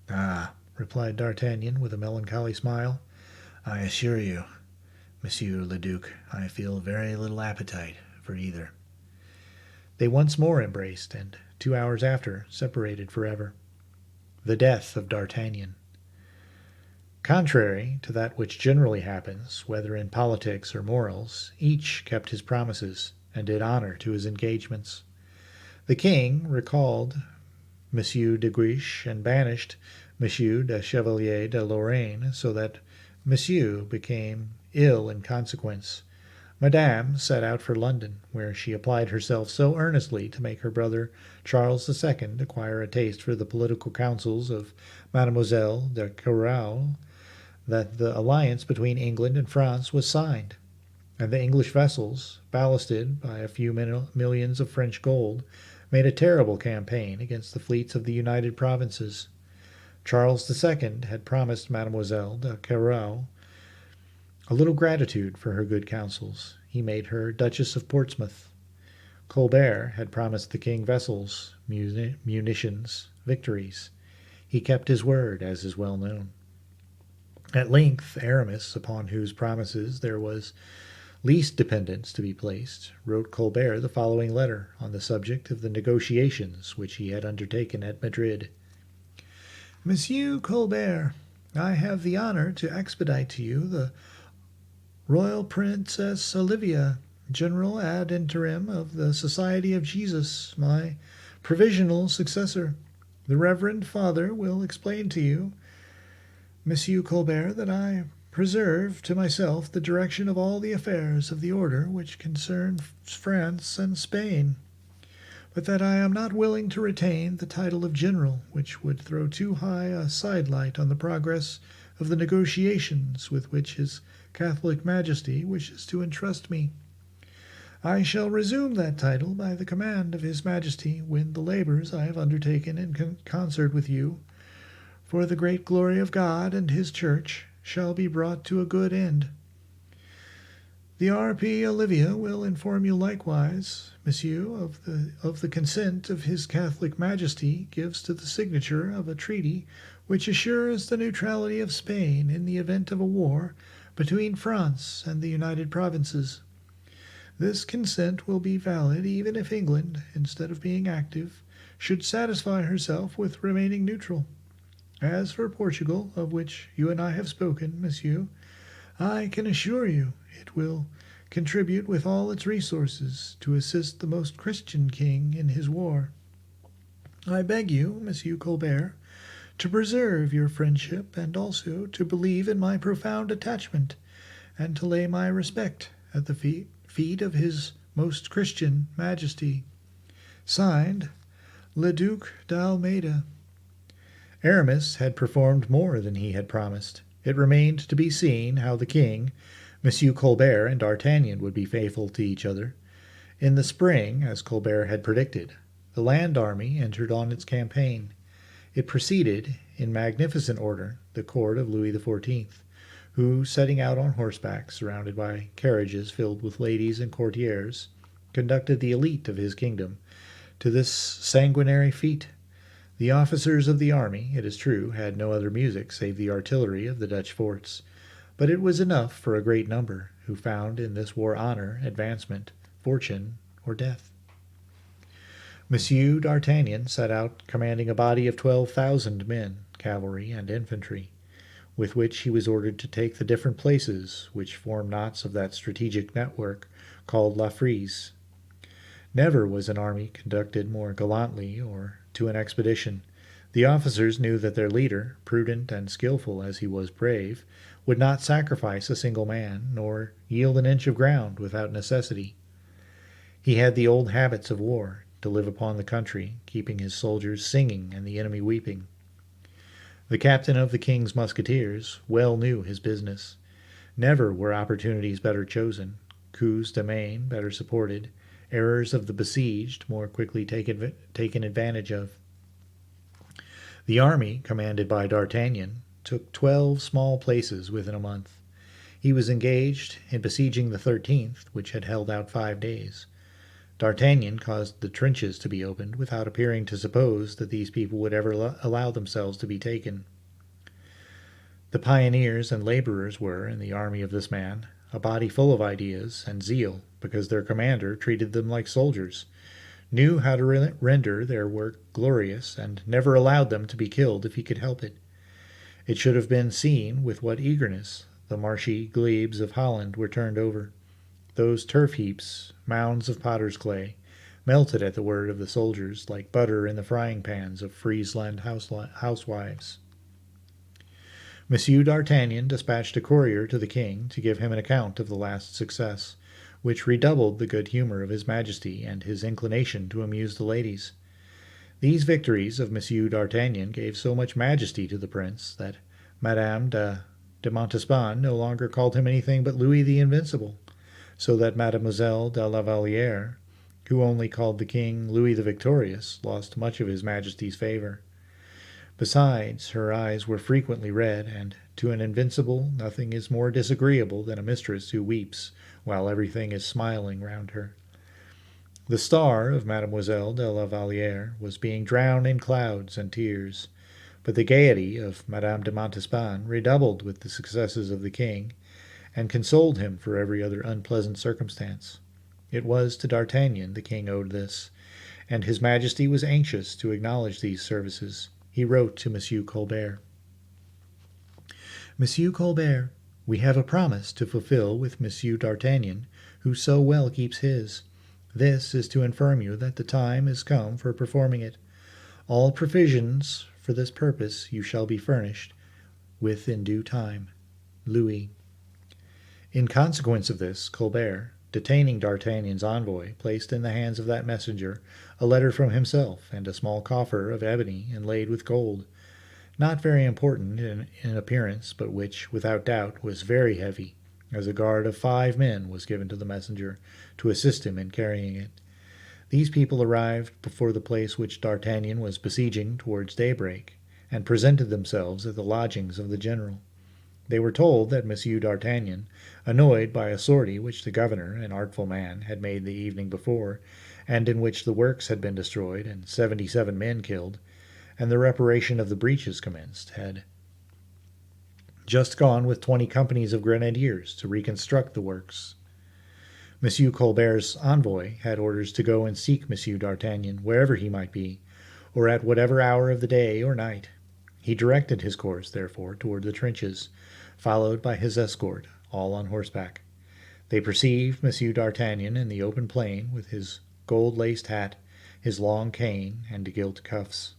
Ah, replied D'Artagnan with a melancholy smile, I assure you, Monsieur le Duc, I feel very little appetite for either. They once more embraced, and 2 hours after separated forever. The death of D'Artagnan. Contrary to that which generally happens, whether in politics or morals, each kept his promises and did honor to his engagements. The king recalled Monsieur de Guiche and banished Monsieur de Chevalier de Lorraine, so that Monsieur became ill in consequence. Madame set out for London, where she applied herself so earnestly to make her brother Charles II acquire a taste for the political counsels of Mademoiselle de Querouaille, that the alliance between England and France was signed, and the English vessels, ballasted by a few millions of French gold, made a terrible campaign against the fleets of the United Provinces. Charles II had promised Mademoiselle de Querouaille a little gratitude for her good counsels. He made her Duchess of Portsmouth, Colbert had promised the king vessels, munitions, victories. He kept his word, as is well known. At length Aramis, upon whose promises there was least dependence to be placed, wrote Colbert the following letter on the subject of the negotiations which he had undertaken at Madrid. Monsieur Colbert, I have the honor to expedite to you the Royal Princess Olivia, General ad interim of the Society of Jesus, my provisional successor. The Reverend Father will explain to you, Monsieur Colbert, that I preserve to myself the direction of all the affairs of the order which concern France and Spain, but that I am not willing to retain the title of general, which would throw too high a sidelight on the progress of the negotiations with which His Catholic Majesty wishes to entrust me. I shall resume that title by the command of His Majesty when the labors I have undertaken in concert with you for the great glory of God and His Church shall be brought to a good end. The R.P. Olivia will inform you likewise, Monsieur, of the consent of His Catholic Majesty gives to the signature of a treaty which assures the neutrality of Spain in the event of a war between France and the United Provinces. This consent will be valid even if England, instead of being active, should satisfy herself with remaining neutral. As for Portugal, of which you and I have spoken, Monsieur, I can assure you it will contribute with all its resources to assist the most Christian king in his war. I beg you, Monsieur Colbert, to preserve your friendship and also to believe in my profound attachment and to lay my respect at the feet of His Most Christian Majesty. Signed, Le Duc d'Almeida. Aramis had performed more than he had promised. It remained to be seen how the king, Monsieur Colbert, and D'Artagnan would be faithful to each other. In the spring, as Colbert had predicted, the land army entered on its campaign. It preceded, in magnificent order, the court of Louis XIV, who, setting out on horseback, surrounded by carriages filled with ladies and courtiers, conducted the elite of his kingdom to this sanguinary feat. The officers of the army, it is true, had no other music save the artillery of the Dutch forts, but it was enough for a great number, who found in this war honor, advancement, fortune, or death. Monsieur d'Artagnan set out commanding a body of 12,000 men, cavalry and infantry, with which he was ordered to take the different places which form knots of that strategic network called La Frise. Never was an army conducted more gallantly or to an expedition. The officers knew that their leader, prudent and skillful as he was brave, would not sacrifice a single man, nor yield an inch of ground without necessity. He had the old habits of war, to live upon the country, keeping his soldiers singing and the enemy weeping. The captain of the king's musketeers well knew his business. Never were opportunities better chosen, coups de main better supported, errors of the besieged more quickly taken advantage of. The army, commanded by D'Artagnan, took 12 small places within a month. He was engaged in besieging the 13th, which had held out 5 days. D'Artagnan caused the trenches to be opened without appearing to suppose that these people would ever allow themselves to be taken. The pioneers and laborers were, in the army of this man, a body full of ideas and zeal, because their commander treated them like soldiers, knew how to render their work glorious, and never allowed them to be killed if he could help it. It should have been seen with what eagerness the marshy glebes of Holland were turned over. Those turf heaps, mounds of potter's clay, melted at the word of the soldiers like butter in the frying pans of Friesland housewives. Monsieur d'Artagnan dispatched a courier to the king to give him an account of the last success, which redoubled the good humor of His Majesty and his inclination to amuse the ladies. These victories of Monsieur d'Artagnan gave so much majesty to the prince that Madame de Montespan no longer called him anything but Louis the Invincible, so that Mademoiselle de la Vallière, who only called the king Louis the Victorious, lost much of His Majesty's favor. Besides, her eyes were frequently red, and to an invincible nothing is more disagreeable than a mistress who weeps while everything is smiling round her. The star of Mademoiselle de la Valliere was being drowned in clouds and tears, but the gaiety of Madame de Montespan redoubled with the successes of the king, and consoled him for every other unpleasant circumstance. It was to D'Artagnan the king owed this, and his Majesty was anxious to acknowledge these services. He wrote to Monsieur Colbert. Monsieur Colbert, we have a promise to fulfill with Monsieur D'Artagnan, who so well keeps his. This is to inform you that the time is come for performing it. All provisions for this purpose you shall be furnished with in due time. Louis. In consequence of this, Colbert, detaining D'Artagnan's envoy, placed in the hands of that messenger a letter from himself and a small coffer of ebony inlaid with gold, not very important in appearance, but which, without doubt, was very heavy, as a guard of 5 men was given to the messenger to assist him in carrying it. These people arrived before the place which D'Artagnan was besieging towards daybreak, and presented themselves at the lodgings of the general. They were told that Monsieur D'Artagnan, annoyed by a sortie which the governor, an artful man, had made the evening before, and in which the works had been destroyed and 77 men killed, and the reparation of the breaches commenced, had just gone with 20 companies of grenadiers to reconstruct the works. Monsieur Colbert's envoy had orders to go and seek Monsieur D'Artagnan wherever he might be, or at whatever hour of the day or night. He directed his course, therefore, toward the trenches, followed by his escort, all on horseback. They perceived Monsieur D'Artagnan in the open plain with his gold-laced hat, his long cane, and gilt cuffs.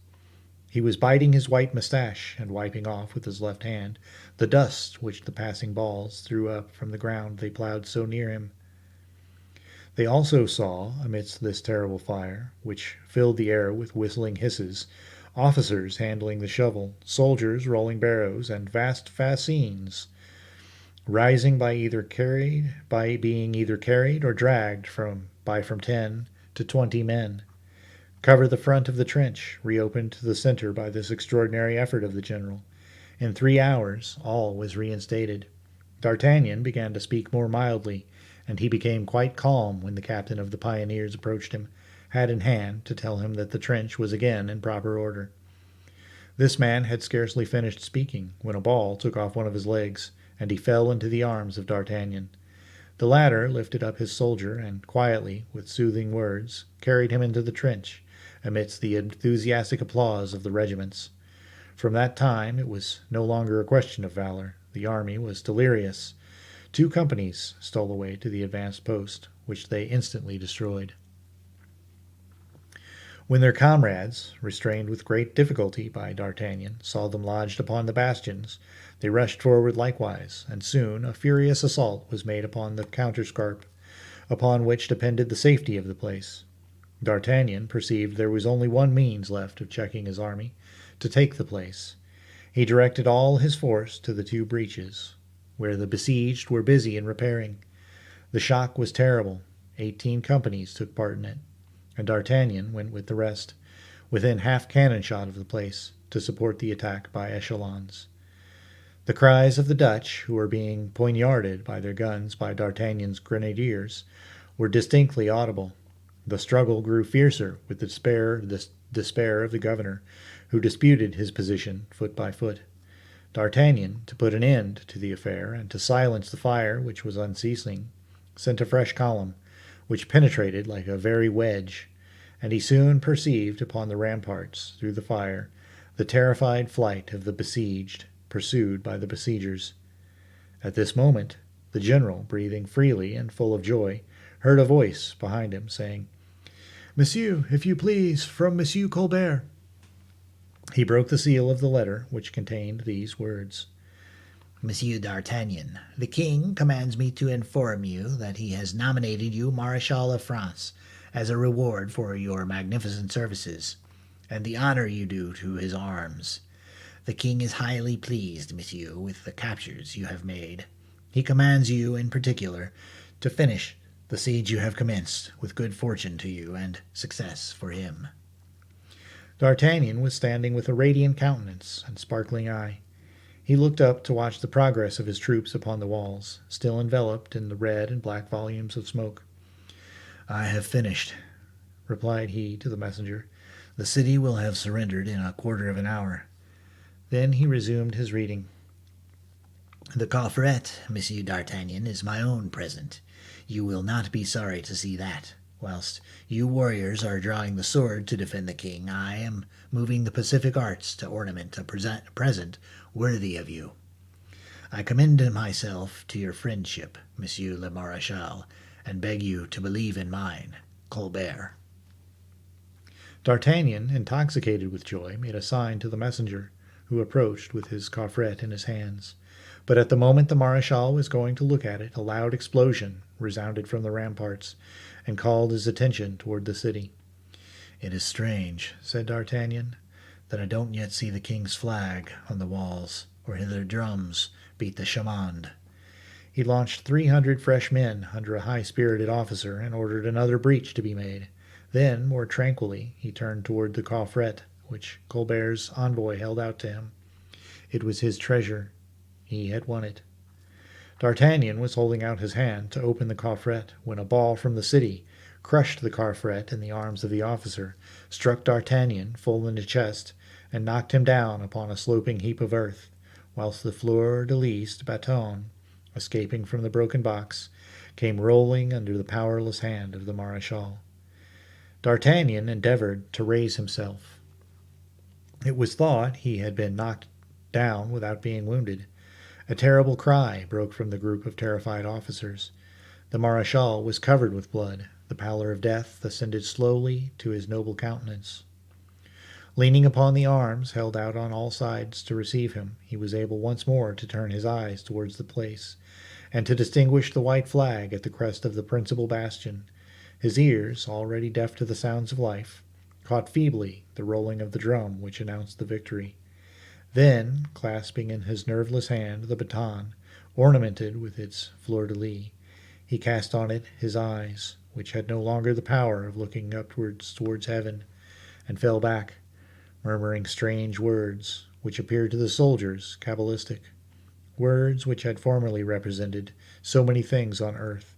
He was biting his white moustache and wiping off with his left hand the dust which the passing balls threw up from the ground they plowed so near him. They also saw, amidst this terrible fire, which filled the air with whistling hisses, officers handling the shovel, soldiers rolling barrows, and vast fascines rising by being either carried or dragged by from 10 to 20 men, cover the front of the trench, reopened to the center by this extraordinary effort of the general. In 3 hours all was reinstated. D'Artagnan began to speak more mildly, and he became quite calm when the captain of the pioneers approached him, hat in hand, to tell him that the trench was again in proper order. This man had scarcely finished speaking when a ball took off one of his legs, and he fell into the arms of D'Artagnan. The latter lifted up his soldier and quietly, with soothing words, carried him into the trench, amidst the enthusiastic applause of the regiments. From that time it was no longer a question of valor. The army was delirious. 2 companies stole away to the advanced post, which they instantly destroyed. When their comrades, restrained with great difficulty by D'Artagnan, saw them lodged upon the bastions, they rushed forward likewise, and soon a furious assault was made upon the counterscarp, upon which depended the safety of the place. D'Artagnan perceived there was only one means left of checking his army, to take the place. He directed all his force to the 2 breaches, where the besieged were busy in repairing. The shock was terrible. 18 companies took part in it, and D'Artagnan went with the rest, within half cannon shot of the place, to support the attack by echelons. The cries of the Dutch, who were being poignarded by their guns by D'Artagnan's grenadiers, were distinctly audible. The struggle grew fiercer with the despair of the governor, who disputed his position foot by foot. D'Artagnan, to put an end to the affair and to silence the fire which was unceasing, sent a fresh column, which penetrated like a very wedge, and he soon perceived upon the ramparts, through the fire, the terrified flight of the besieged, pursued by the besiegers. At this moment, the general, breathing freely and full of joy, heard a voice behind him saying, "Monsieur, if you please, from Monsieur Colbert." He broke the seal of the letter, which contained these words: Monsieur d'Artagnan, the king commands me to inform you that he has nominated you Marshal of France as a reward for your magnificent services, and the honor you do to his arms. The king is highly pleased, monsieur, with the captures you have made. He commands you, in particular, to finish the siege you have commenced, with good fortune to you and success for him. D'Artagnan was standing with a radiant countenance and sparkling eye. He looked up to watch the progress of his troops upon the walls, still enveloped in the red and black volumes of smoke. "I have finished," replied he to the messenger. "The city will have surrendered in a quarter of an hour." Then he resumed his reading. "The coffret, Monsieur d'Artagnan, is my own present. You will not be sorry to see that. Whilst you warriors are drawing the sword to defend the king, I am moving the pacific arts to ornament a present worthy of you. I commend myself to your friendship, Monsieur le Maréchal, and beg you to believe in mine, Colbert." D'Artagnan, intoxicated with joy, made a sign to the messenger, who approached with his coffret in his hands. But at the moment the Maréchal was going to look at it, a loud explosion resounded from the ramparts, and called his attention toward the city. "It is strange," said D'Artagnan, "that I don't yet see the king's flag on the walls, or hear the drums beat the chamande." He launched 300 fresh men under a high-spirited officer and ordered another breach to be made. Then, more tranquilly, he turned toward the coffret which Colbert's envoy held out to him. It was his treasure. He had won it. D'Artagnan was holding out his hand to open the coffret when a ball from the city crushed the coffret in the arms of the officer, struck D'Artagnan full in the chest, and knocked him down upon a sloping heap of earth, whilst the fleur-de-lis baton, escaping from the broken box, came rolling under the powerless hand of the Maréchal. D'Artagnan endeavored to raise himself. It was thought he had been knocked down without being wounded. A terrible cry broke from the group of terrified officers. The Maréchal was covered with blood. The pallor of death ascended slowly to his noble countenance. Leaning upon the arms held out on all sides to receive him, he was able once more to turn his eyes towards the place, and to distinguish the white flag at the crest of the principal bastion. His ears, already deaf to the sounds of life, caught feebly the rolling of the drum which announced the victory. Then, clasping in his nerveless hand the baton, ornamented with its fleur-de-lis, he cast on it his eyes, which had no longer the power of looking upwards towards heaven, and fell back, murmuring strange words, which appeared to the soldiers cabalistic, words which had formerly represented so many things on earth,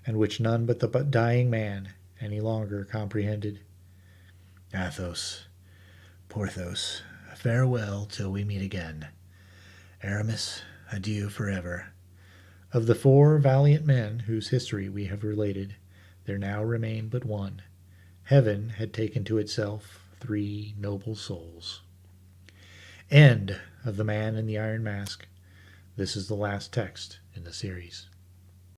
and which none but the dying man any longer comprehended. "Athos, Porthos, farewell till we meet again. Aramis, adieu forever." Of the 4 valiant men whose history we have related, there now remained but one. Heaven had taken to itself 3 noble souls. End of The Man in the Iron Mask. This is the last text in the series.